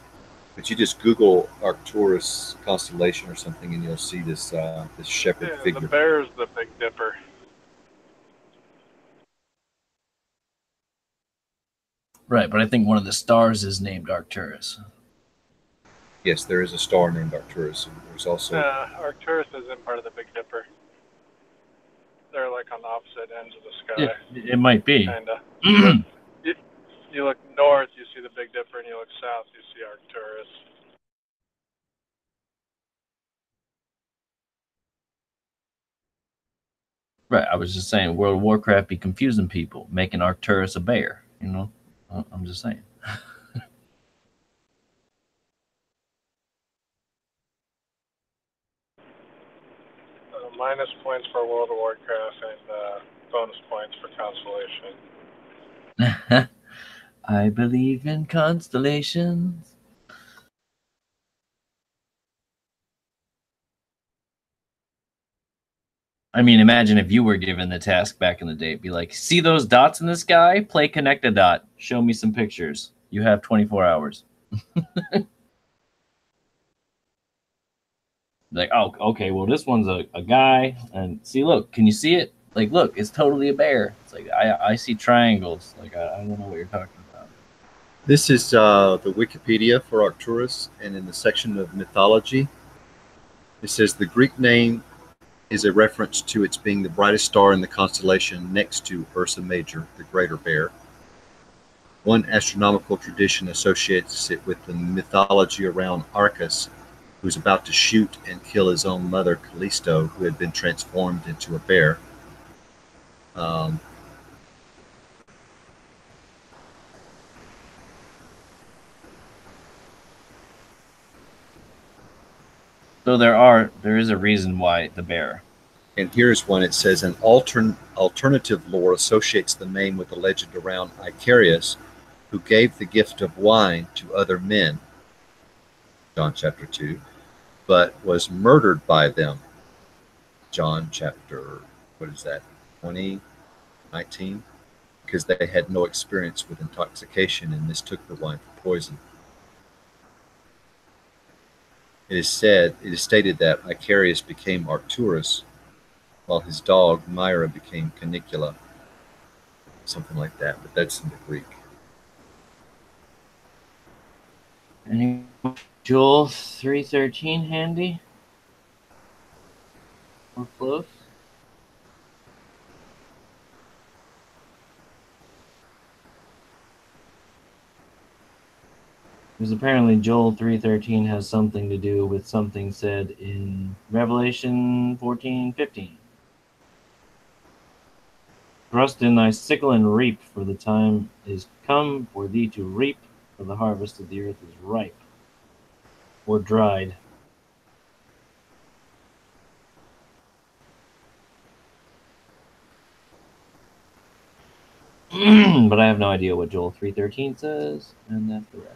But you just Google Arcturus constellation or something, and you'll see this shepherd figure. The bear is the Big Dipper. Right, but I think one of the stars is named Arcturus. Yes, there is a star named Arcturus. And there's also Arcturus isn't part of the Big Dipper. They're like on opposite ends of the sky. It might be. Kinda. You look north, you see the Big Dipper, and you look south, you see Arcturus. Right, I was just saying, World of Warcraft be confusing people, making Arcturus a bear. I'm just saying. Minus points for World of Warcraft and bonus points for Constellation. I believe in constellations. I mean, imagine if you were given the task back in the day. Be like, see those dots in the sky? Play connect a dot. Show me some pictures. You have 24 hours. Like, oh, okay, well, this one's a guy. And see, look, can you see it? Like, look, it's totally a bear. It's like, I see triangles. Like, I don't know what you're talking about. This is the Wikipedia for Arcturus, and in the section of mythology, it says the Greek name is a reference to its being the brightest star in the constellation next to Ursa Major, the Greater Bear. One astronomical tradition associates it with the mythology around Arcas, who was about to shoot and kill his own mother, Callisto, who had been transformed into a bear. So there is a reason why the bear. And here's one. It says an alternative lore associates the name with the legend around Icarius, who gave the gift of wine to other men, John chapter 2, but was murdered by them, John chapter, 20, 19, because they had no experience with intoxication and mistook the wine for poison. It is stated that Icarius became Arcturus, while his dog Myra became Canicula, something like that, but that's in the Greek. Any Joel 3:13 handy? Or close? Because apparently Joel 3:13 has something to do with something said in Revelation 14:15. Thrust in thy sickle and reap, for the time is come for thee to reap, for the harvest of the earth is ripe, or dried. But I have no idea what Joel 3:13 says, and that's the rest.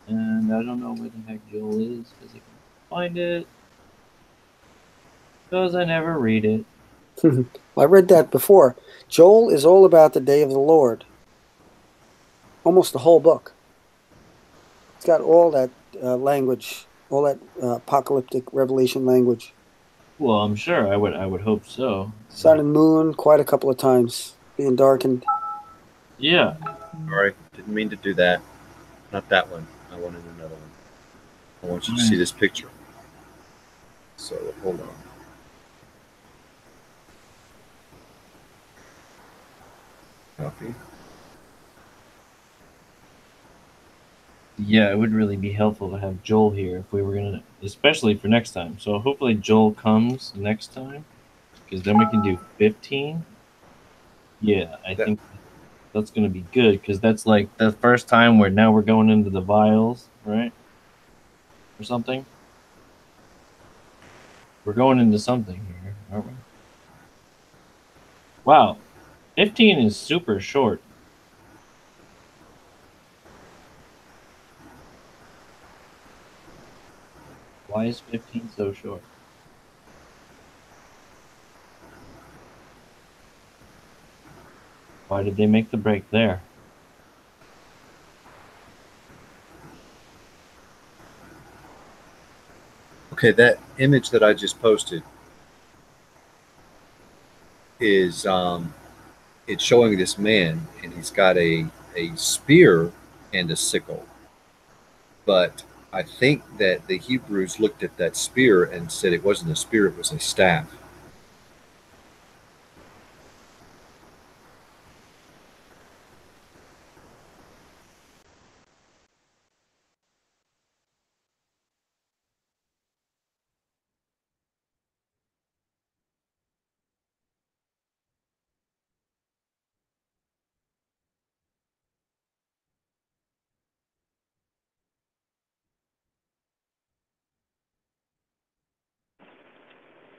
And I don't know where the heck Joel is, because I can't find it. Because I never read it. I read that before. Joel is all about the day of the Lord. Almost the whole book. It's got all that language, all that apocalyptic revelation language. Well, I'm sure. I would hope so. Sun and moon quite a couple of times being darkened. Yeah. Sorry, didn't mean to do that. Not that one. I wanted another one. I want you to see this picture. So hold on. Copy. Yeah, it would really be helpful to have Joel here if we were gonna, especially for next time. So hopefully Joel comes next time, because then we can do 15. Yeah, I think that's gonna be good, because that's like the first time where now we're going into the vials, right? Or something. We're going into something here, aren't we? Wow, 15 is super short. Why is 15 so short? Why did they make the break there? Okay, that image that I just posted is it's showing this man, and he's got a spear and a sickle. But I think that the Hebrews looked at that spear and said it wasn't a spear, it was a staff.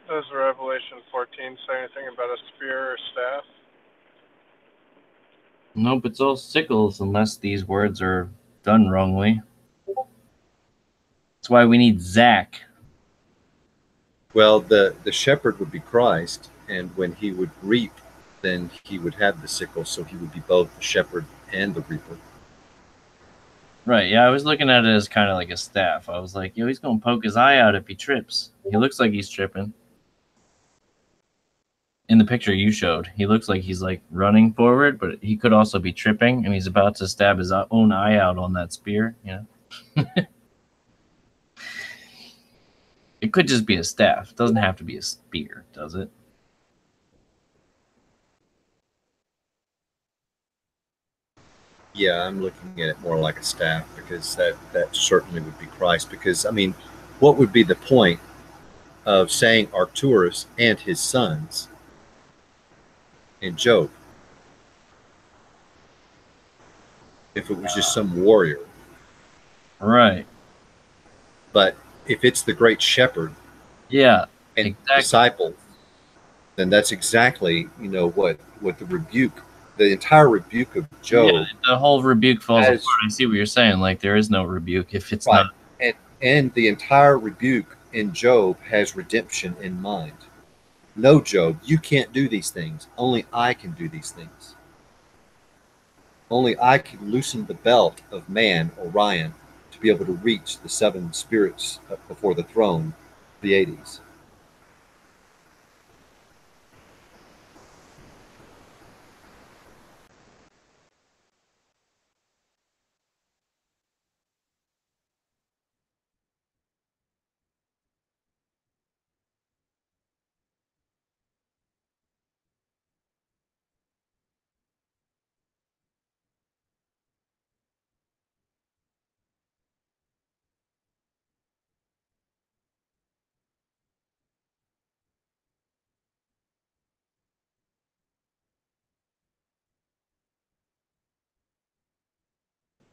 Does Revelation 14 say anything about a spear or staff? Nope, it's all sickles unless these words are done wrongly. That's why we need Zach. Well, the shepherd would be Christ, And when he would reap, then he would have the sickle, so he would be both the shepherd and the reaper. Right, yeah, I was looking at it as kind of like a staff. I was like, yo, he's going to poke his eye out if he trips. He looks like he's tripping. In the picture you showed, he looks like he's like running forward, but he could also be tripping, and he's about to stab his own eye out on that spear, you know? It could just be a staff. It doesn't have to be a spear, does it? Yeah, I'm looking at it more like a staff, because that certainly would be Christ. Because, I mean, what would be the point of saying Arcturus and his sons in Job if it was just some warrior? Right. But if it's the great shepherd, yeah, and exactly. disciple, then that's exactly, you know, what the rebuke, the entire rebuke of Job. Yeah, the whole rebuke falls apart. I see what you're saying. Like, there is no rebuke if it's not. And the entire rebuke in Job has redemption in mind. No, Job, you can't do these things. Only I can do these things. Only I can loosen the belt of man, Orion, to be able to reach the 7 spirits before the throne, the 80s.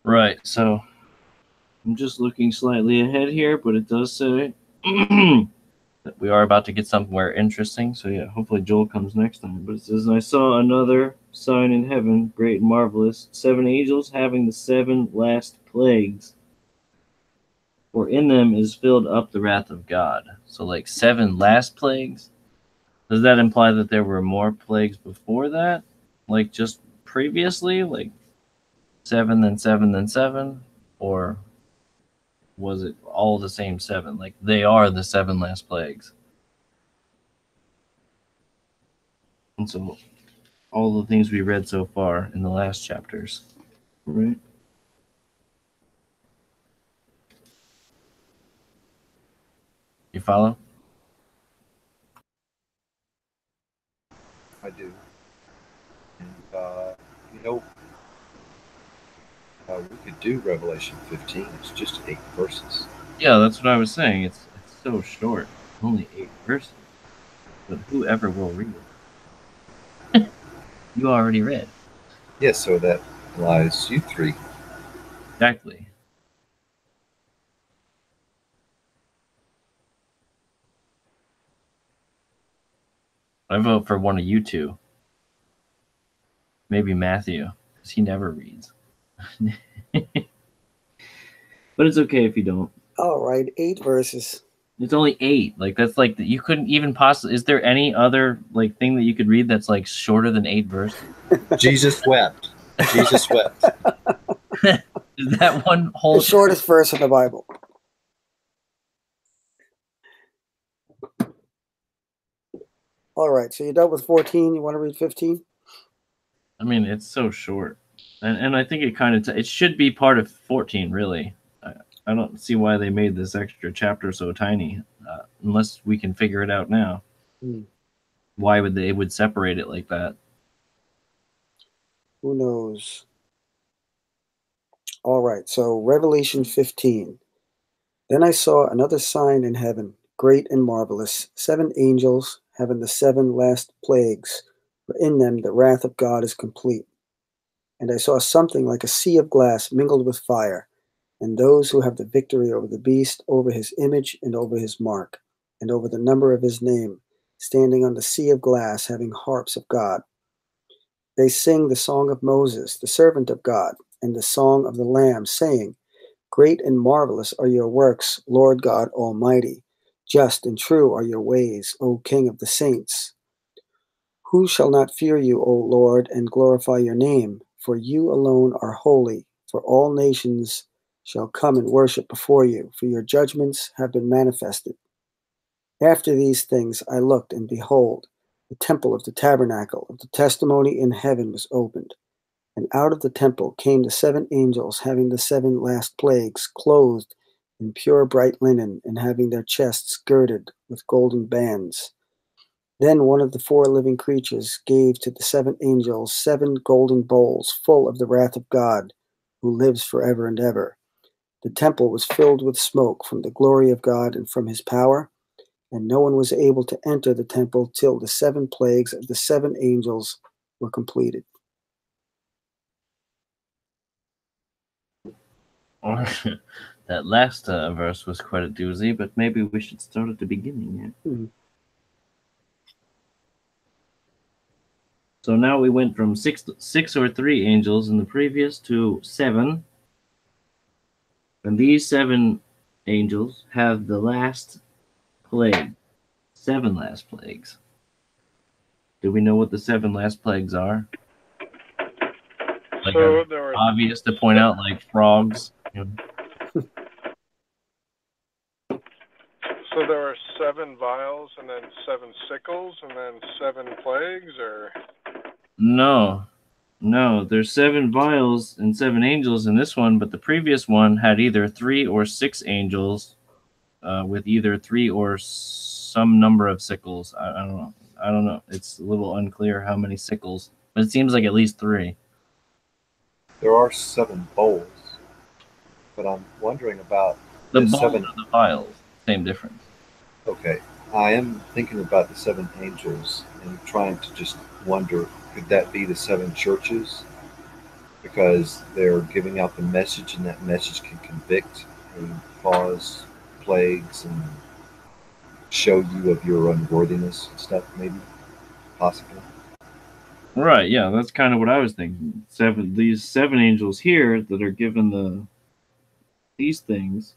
Right, so I'm just looking slightly ahead here, but it does say that we are about to get somewhere interesting. So yeah, hopefully Joel comes next time. But it says, I saw another sign in heaven, great and marvelous, 7 angels having the 7 last plagues. For in them is filled up the wrath of God. So like 7 last plagues? Does that imply that there were more plagues before that? Like just previously? Like 7, then 7, then 7? Or was it all the same 7? Like they are the 7 last plagues. And so all the things we read so far in the last chapters, right? You follow? I do. And, you know, we could do Revelation 15. It's just 8 verses. Yeah, that's what I was saying. It's so short. Only 8 verses. But whoever will read it? You already read. Yeah, so that lies you 3. Exactly. I vote for one of you 2. Maybe Matthew, because he never reads. But it's okay if you don't. All right, 8 verses. It's only 8. Like that's like you couldn't even possibly. Is there any other like thing that you could read that's like shorter than 8 verses? Jesus wept. Jesus wept. Is that one whole The shortest verse in the Bible. All right, so you're done with 14. You want to read 15? I mean, it's so short, and I think it kind of it should be part of 14. Really, I don't see why they made this extra chapter so tiny, unless we can figure it out now. Why would they would separate it like that? Who knows? All right, so Revelation 15. Then I saw another sign in heaven, great and marvelous, 7 angels having the 7 last plagues, for in them the wrath of God is complete. And I saw something like a sea of glass mingled with fire, and those who have the victory over the beast, over his image, and over his mark, and over the number of his name, standing on the sea of glass, having harps of God. They sing the song of Moses, the servant of God, and the song of the Lamb, saying, Great and marvelous are your works, Lord God Almighty. Just and true are your ways, O King of the saints. Who shall not fear you, O Lord, and glorify your name? For you alone are holy, for all nations shall come and worship before you, for your judgments have been manifested. After these things I looked, and behold, the temple of the tabernacle of the testimony in heaven was opened. And out of the temple came the 7 angels having the 7 last plagues, clothed in pure bright linen, and having their chests girded with golden bands. Then one of the 4 living creatures gave to the 7 angels 7 golden bowls full of the wrath of God, who lives forever and ever. The temple was filled with smoke from the glory of God and from his power, and no one was able to enter the temple till the 7 plagues of the 7 angels were completed. That last verse was quite a doozy, but maybe we should start at the beginning. Yeah? So now we went from six or 3 angels in the previous to 7. And these 7 angels have the last plague. 7 last plagues. Do we know what the 7 last plagues are? Like, So there were obvious to point out, like frogs. You know? So there were 7 vials and then 7 sickles and then 7 plagues, or No, there's 7 vials and 7 angels in this one, but the previous one had either 3 or 6 angels with either 3 or some number of sickles. I don't know. It's a little unclear how many sickles, but it seems like at least 3. There are 7 bowls, but I'm wondering about The the bowls 7. are the vials. Same difference. Okay, I am thinking about the 7 angels and trying to just wonder, could that be the 7 churches? Because they're giving out the message, and that message can convict and cause plagues and show you of your unworthiness and stuff, maybe, possibly. Right, yeah, that's kind of what I was thinking. These 7 angels here that are given these things.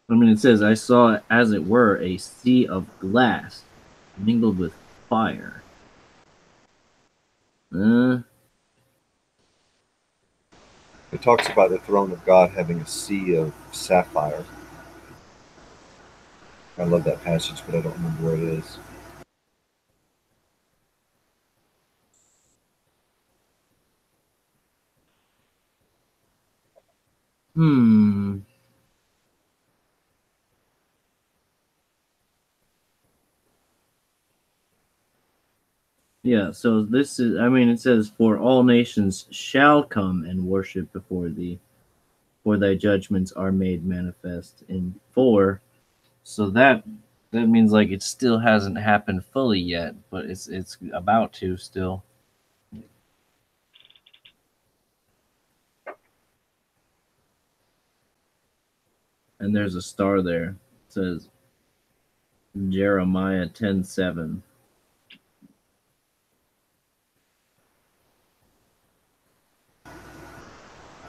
I mean, it says, I saw, as it were, a sea of glass mingled with fire. It talks about the throne of God having a sea of sapphire. I love that passage, but I don't remember where it is. Yeah, so this is, I mean, it says, for all nations shall come and worship before thee, for thy judgments are made manifest in 4. So that means like it still hasn't happened fully yet, but it's about to still. And there's a star there. It says Jeremiah 10:7.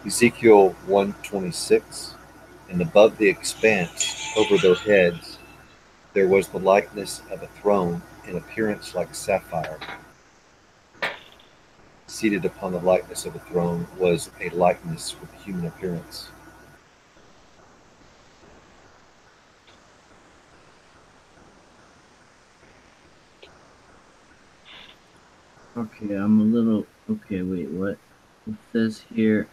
Ezekiel 1:26, and above the expanse over their heads there was the likeness of a throne in appearance like sapphire. Seated upon the likeness of a throne was a likeness with human appearance. Okay, I'm a little. Okay, wait, what? It says here.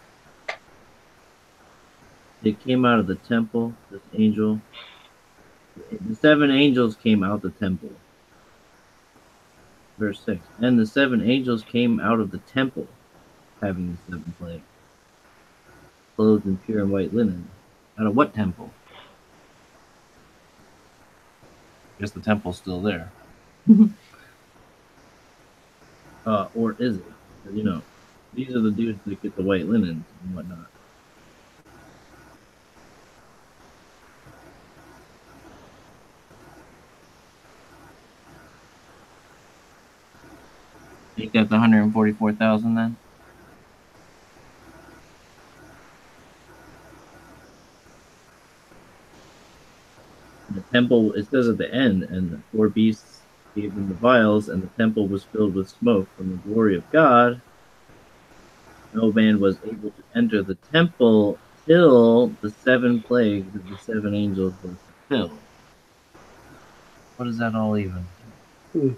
They came out of the temple, this angel. The 7 angels came out of the temple. Verse 6. And the 7 angels came out of the temple, having the 7 plagues, clothed in pure and white linen. Out of what temple? I guess the temple's still there. Or is it? 'Cause, you know, these are the dudes that get the white linens and whatnot. Ain't that the 144,000 then? The temple, it says at the end, and the 4 beasts gave them the vials, and the temple was filled with smoke from the glory of God. No man was able to enter the temple till the 7 plagues of the 7 angels were fulfilled. What does that all even Hmm.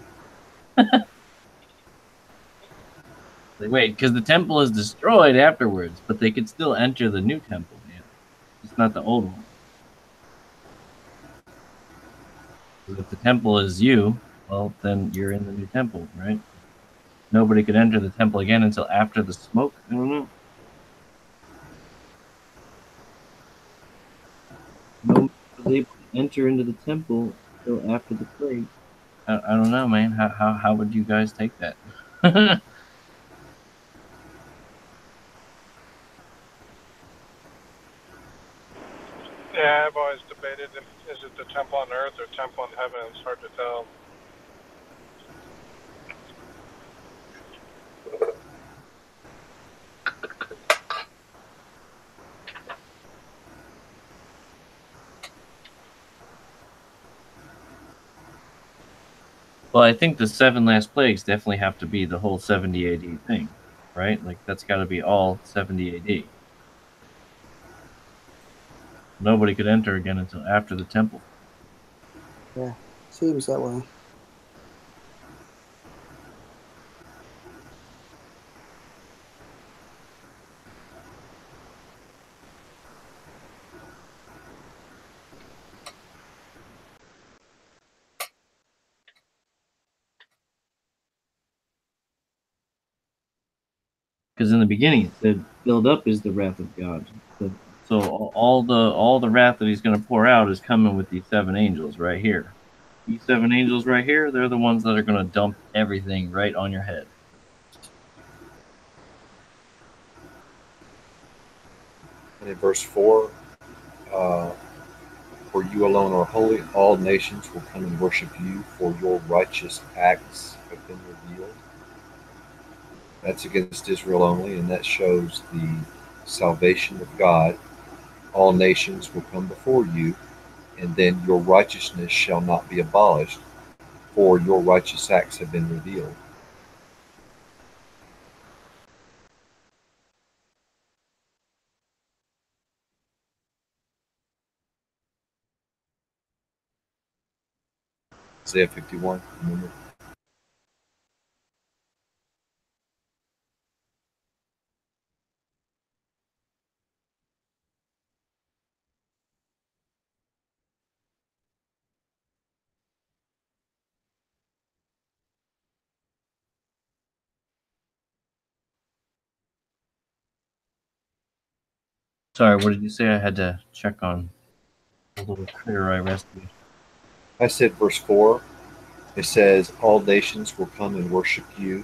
Wait, because the temple is destroyed afterwards, but they could still enter the new temple. Yeah, it's not the old one. If the temple is you, well, then you're in the new temple, right? Nobody could enter the temple again until after the smoke. I don't know. No man was able to enter into the temple until after the plague. I don't know, man. How would you guys take that? Yeah, I've always debated is it the temple on earth or temple in heaven? It's hard to tell. Well, I think the 7 last plagues definitely have to be the whole 70 AD thing, right? Like, that's got to be all 70 AD. Nobody could enter again until after the temple. Yeah, seems that way. Because in the beginning it said, "Filled up is the wrath of God." So all the wrath that He's going to pour out is coming with these 7 angels right here. These 7 angels right here, they're the ones that are going to dump everything right on your head. And in verse 4, for you alone are holy, all nations will come and worship you, for your righteous acts have been revealed. That's against Israel only, and that shows the salvation of God. All nations will come before you, and then your righteousness shall not be abolished, for your righteous acts have been revealed. Isaiah 51, remember? Sorry, what did you say? I had to check on a little critter I rescued. I said verse 4, it says, all nations will come and worship you,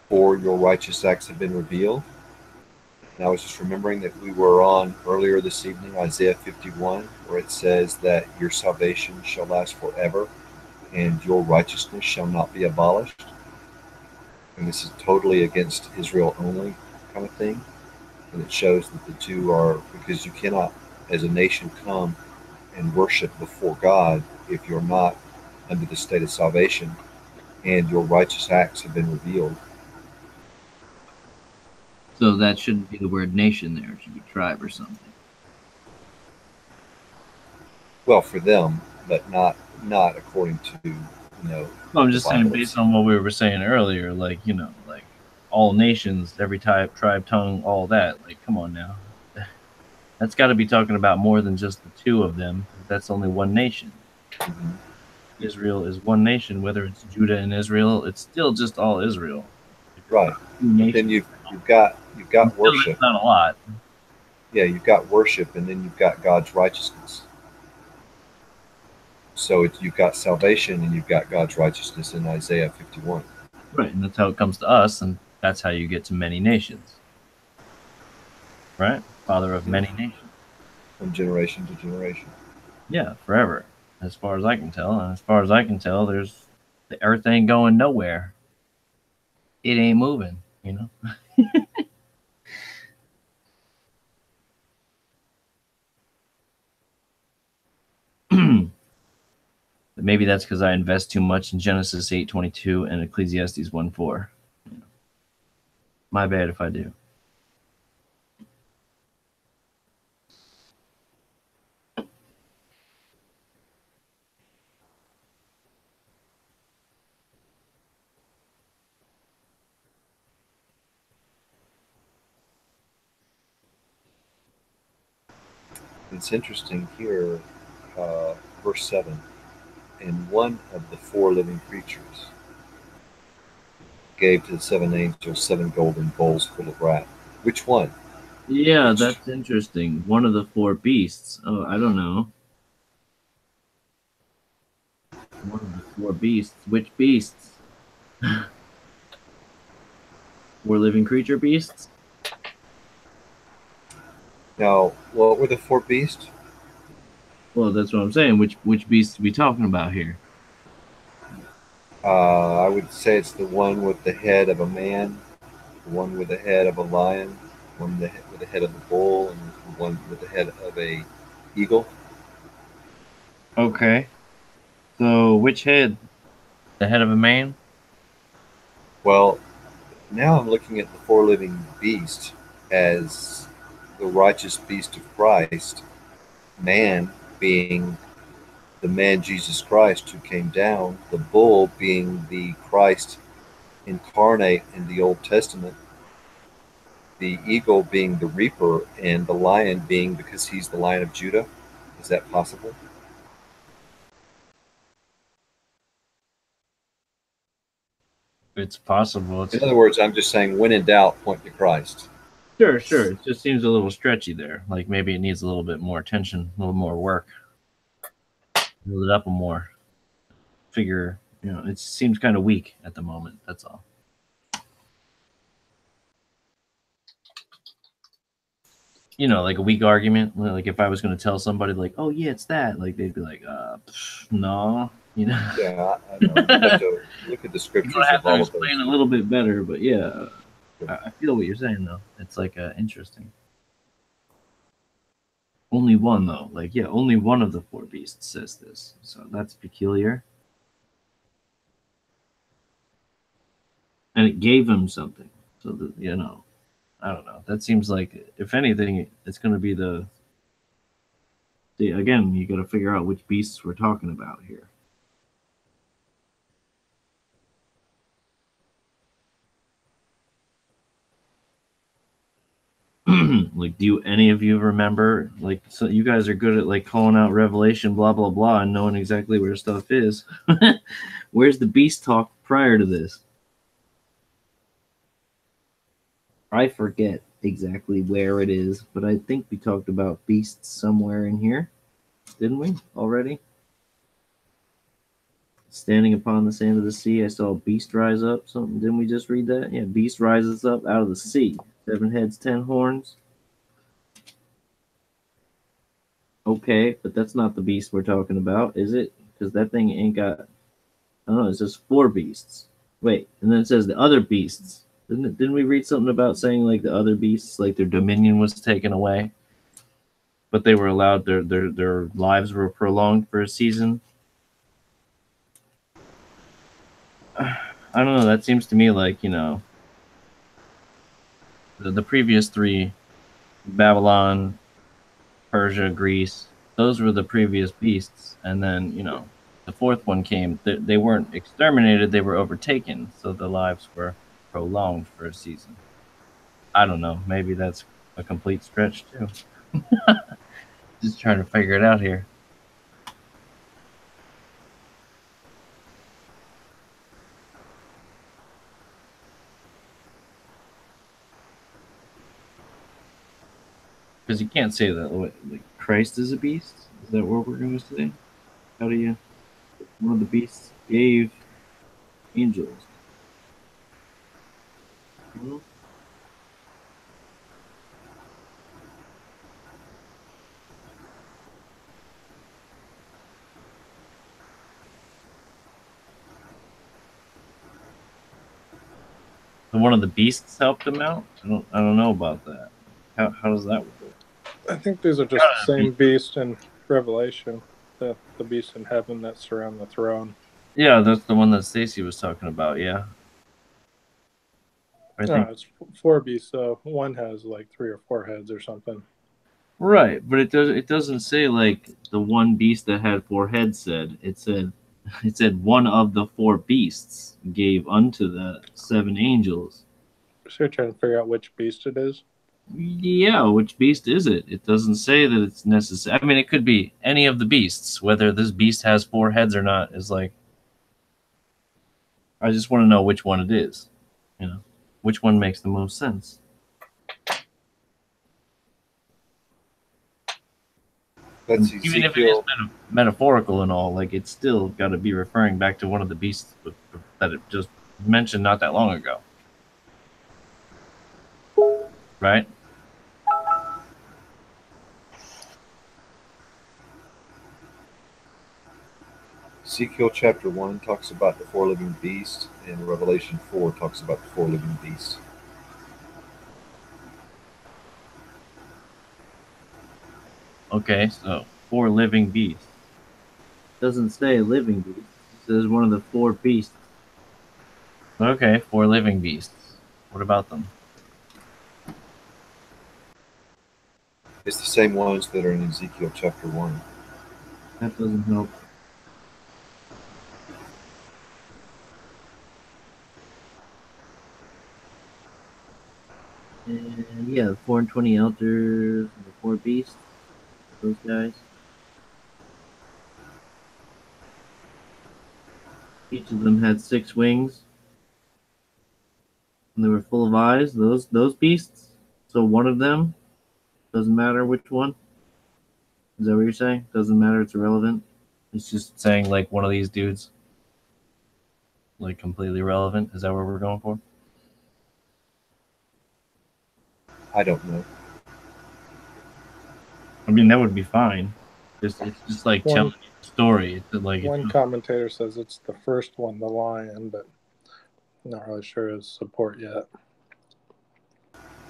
for your righteous acts have been revealed. And I was just remembering that we were on earlier this evening, Isaiah 51, where it says that your salvation shall last forever and your righteousness shall not be abolished. And this is totally against Israel only kind of thing. And it shows that the two are, because you cannot, as a nation, come and worship before God if you're not under the state of salvation and your righteous acts have been revealed. So that shouldn't be the word nation there. It should be tribe or something. Well, for them, but not according to, Well, I'm the just saying, Bible. based on what we were saying earlier, like, like all nations, every type, tribe, tongue, all that. Like, come on now. That's got to be talking about more than just the 2 of them. That's only one nation. Mhm. Israel is one nation, whether it's Judah and Israel, it's still just all Israel. Right. But then you've got Still, worship. that's not a lot. Yeah, you've got worship, and then you've got God's righteousness. So you've got salvation and you've got God's righteousness in Isaiah 51. Right, and that's how it comes to us, and that's how you get to many nations. Right? Father of many nations. From generation to generation. Yeah, forever. As far as I can tell. And as far as I can tell, the earth ain't going nowhere. It ain't moving, Maybe that's because I invest too much in Genesis 8:22 and Ecclesiastes 1:4. My bad if I do. It's interesting here, verse 7. And one of the 4 living creatures gave to the 7 angels 7 golden bowls full of wrath. Which one? Yeah, Which- that's interesting. One of the 4 beasts. Oh, I don't know. One of the 4 beasts. Which beasts? 4 living creature beasts? Now, what were the 4 beasts? Well, that's what I'm saying. Which beasts are we talking about here? I would say it's the one with the head of a man, the one with the head of a lion, one with the head of a bull, and one with the head of a eagle. Okay. So which head? The head of a man? Well, now I'm looking at the 4 living beasts as the righteous beast of Christ, man being the man Jesus Christ who came down, the bull being the Christ incarnate in the Old Testament, the eagle being the reaper, and the lion being because he's the Lion of Judah. Is that possible? It's possible. In other words, I'm just saying, when in doubt, point to Christ. Sure. It just seems a little stretchy there. Like maybe it needs a little bit more attention, a little more work. Build it up more. Figure, it seems kind of weak at the moment. That's all. Like a weak argument. Like if I was going to tell somebody, like, "Oh yeah, it's that," like they'd be like, "No," Yeah, I know. You have to look at the scriptures I have of to all of explain those. a little bit better, but yeah, I feel what you're saying though. It's like interesting. Only one though, like only one of the 4 beasts says this, so that's peculiar. And it gave him something, so that I don't know. That seems like, if anything, it's going to be again. You got to figure out which beasts we're talking about here. Like, do any of you remember? Like, so you guys are good at like calling out Revelation, blah blah blah, and knowing exactly where stuff is. Where's the beast talk prior to this? I forget exactly where it is, but I think we talked about beasts somewhere in here, didn't we already? Standing upon the sand of the sea, I saw a beast rise up. Something, didn't we just read that? Yeah, beast rises up out of the sea. 7 heads, 10 horns. Okay, but that's not the beast we're talking about, is it? Because that thing ain't got. I don't know. It says 4 beasts. Wait, and then it says the other beasts. Didn't we read something about saying like the other beasts, like their dominion was taken away, but they were allowed their lives were prolonged for a season? I don't know. That seems to me like the previous 3, Babylon, Persia, Greece, those were the previous beasts, and then the 4th one came. They weren't exterminated; they were overtaken, so the lives were prolonged for a season. I don't know. Maybe that's a complete stretch too. Just trying to figure it out here. Because you can't say that like Christ is a beast. Is that what we're going to say? How do you? One of the beasts gave angels. Well, one of the beasts helped him out. I don't know about that. How does that work? I think these are just the same beast in Revelation the beasts in heaven that surround the throne. Yeah, that's the one that Stacy was talking about. Yeah. I think It's 4 beasts, so one has like 3 or 4 heads or something. right, but it doesn't say like the one beast that had 4 heads said. It said one of the 4 beasts gave unto the 7 angels. So you're trying to figure out which beast it is? Yeah, which beast is it? It doesn't say that it's necessary. I mean, it could be any of the beasts. Whether this beast has 4 heads or not is like, I just want to know which one it is. You know, which one makes the most sense. That's Even if it is Ezekiel. metaphorical and all, like it's still got to be referring back to one of the beasts that it just mentioned not that long ago, right? Ezekiel chapter 1 talks about the 4 living beasts, and Revelation 4 talks about the 4 living beasts. Okay, so 4 living beasts. Doesn't say living beasts. It says one of the 4 beasts. Okay, 4 living beasts. What about them? It's the same ones that are in Ezekiel chapter 1. That doesn't help. And yeah, the 4 and 20 elders, the 4 beasts, those guys. Each of them had 6 wings, and they were full of eyes. Those beasts. So one of them, doesn't matter which one. Is that what you're saying? Doesn't matter. It's irrelevant. It's just saying like one of these dudes, like completely irrelevant. Is that what we're going for? I don't know. I mean, that would be fine. It's just like One- telling you the story. It's like One commentator says it's the first one, the lion, but I'm not really sure his support yet.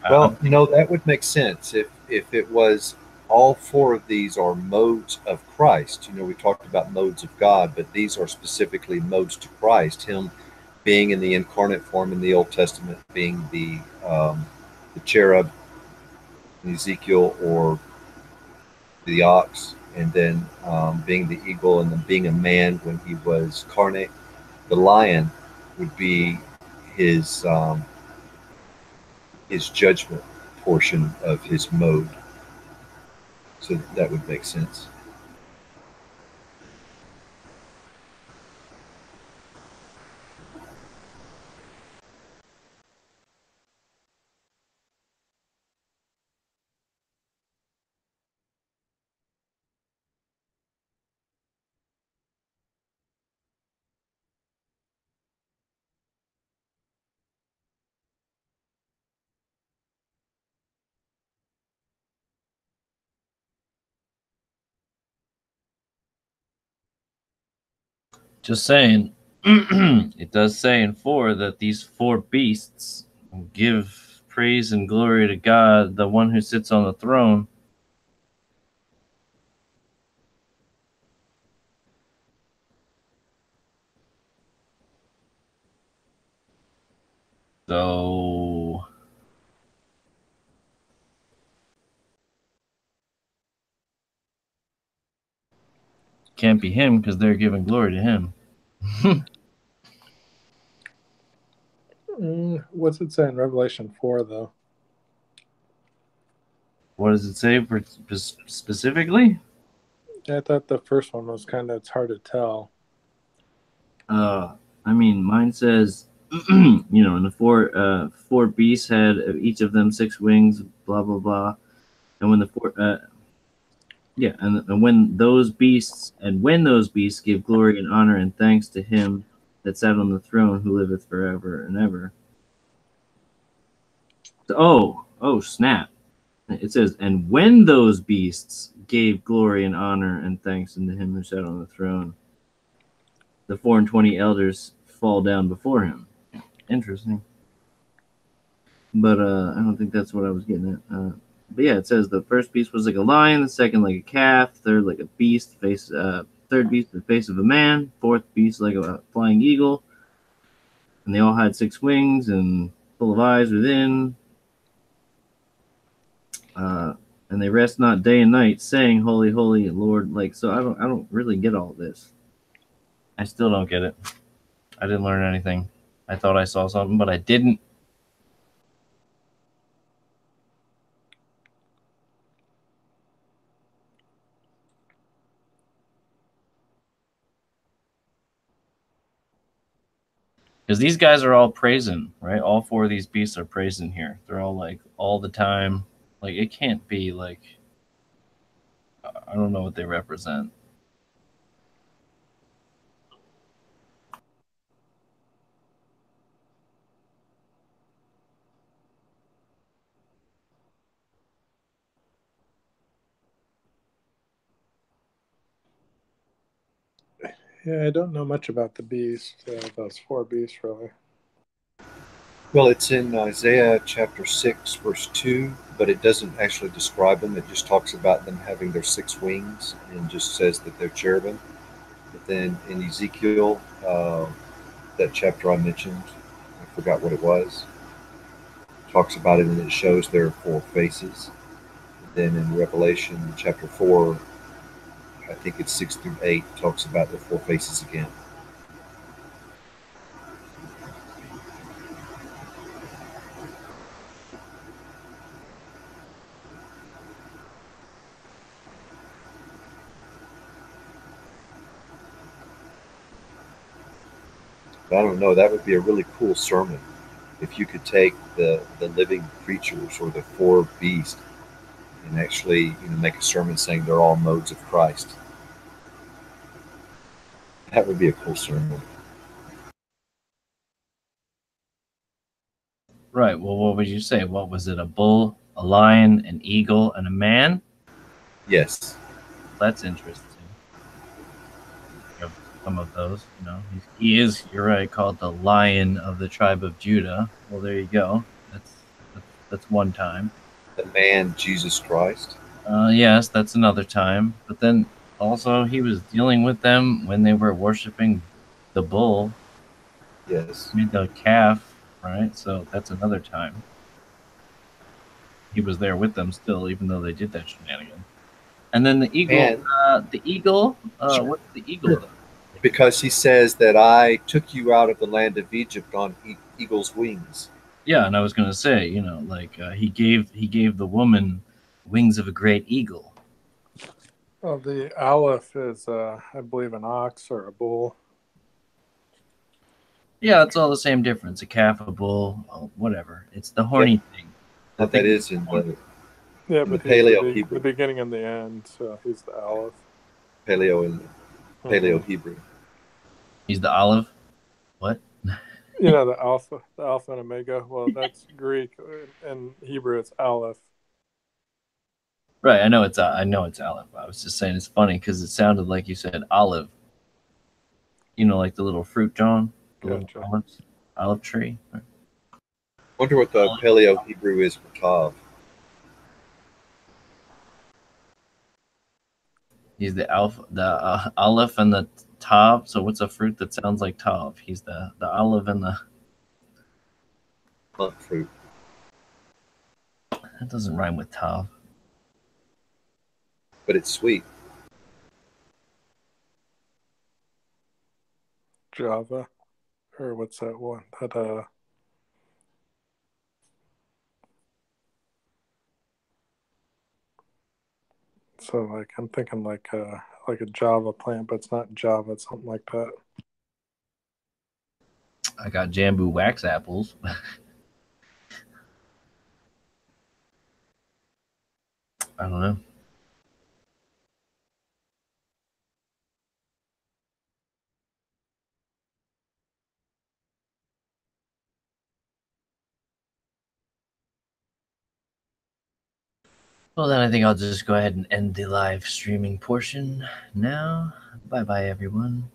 Well, no, that would make sense if it was all 4 of these are modes of Christ. You know, we talked about modes of God, but these are specifically modes to Christ. Him being in the incarnate form in the Old Testament, being the cherub in Ezekiel, or the ox, and then being the eagle, and then being a man when he was carnate. The lion would be his judgment portion of his mode. So that would make sense. Just saying. It does say in 4 that these 4 beasts give praise and glory to God, the one who sits on the throne. So can't be him because they're giving glory to him. What's it say in Revelation 4, though? What does it say specifically? I thought the first one was it's hard to tell. I mean, mine says, you know, and the 4 beasts had each of them 6 wings, blah blah blah, and when the 4, yeah, and when those beasts give glory and honor and thanks to him that sat on the throne, who liveth forever and ever. So, oh snap! It says, and when those beasts gave glory and honor and thanks unto him who sat on the throne, the 4 and 20 elders fall down before him. Interesting. But I don't think that's what I was getting at. but yeah, it says the first beast was like a lion, the second like a calf, third like a beast, third beast the face of a man, fourth beast like a flying eagle, and they all had 6 wings and full of eyes within. And they rest not day and night, saying, "Holy, holy Lord." Like, so I don't really get all this. I still don't get it. I didn't learn anything. I thought I saw something, but I didn't. Because these guys are all praising, right? All 4 of these beasts are praising here. They're all like all the time. Like, it can't be like, I don't know what they represent. Yeah, I don't know much about the beast, those 4 beasts, really. Well, it's in Isaiah chapter 6, verse 2, but it doesn't actually describe them. It just talks about them having their 6 wings and just says that they're cherubim. But then in Ezekiel, that chapter I mentioned, I forgot what it was, talks about it and it shows their 4 faces. Then in Revelation chapter 4, I think it's 6 through 8, talks about their 4 faces again. But I don't know, that would be a really cool sermon if you could take the living creatures or the 4 beasts and actually make a sermon saying they're all modes of Christ. That would be a cool sermon. Right. Well, what would you say? What was it? A bull, a lion, an eagle, and a man? Yes. That's interesting. You have some of those, he is, you're right, called the Lion of the tribe of Judah. Well, there you go. That's one time. The man, Jesus Christ. Yes, that's another time. But then also he was dealing with them when they were worshiping the bull, Yes. the calf, right? So that's another time. He was there with them still, even though they did that shenanigan. And then the eagle, what's the eagle though? Because he says that I took you out of the land of Egypt on eagle's wings. Yeah, and I was gonna say, he gave the woman wings of a great eagle. Well, the aleph is, I believe, an ox or a bull. Yeah, it's all the same difference. A calf, a bull, whatever. It's the horny thing. That is in the but the he's Paleo Hebrew. the beginning and the end, so he's the aleph. Paleo in Paleo Hebrew. He's the olive. What? The alpha and omega. Well, that's Greek. In Hebrew, it's aleph. Right. I know it's olive. I was just saying it's funny because it sounded like you said olive. Like the little fruit, John. The Gotcha. little olive tree. I wonder what the Paleo Hebrew is for Tav. He's the olive and the tav. So what's a fruit that sounds like tav? He's the olive and the Monk fruit. That doesn't rhyme with tav. But it's sweet. Java, or what's that one? That So I'm thinking like a Java plant, but it's not Java. It's something like that. I got Jambu wax apples. I don't know. Well, then I think I'll just go ahead and end the live streaming portion now. Bye-bye, everyone.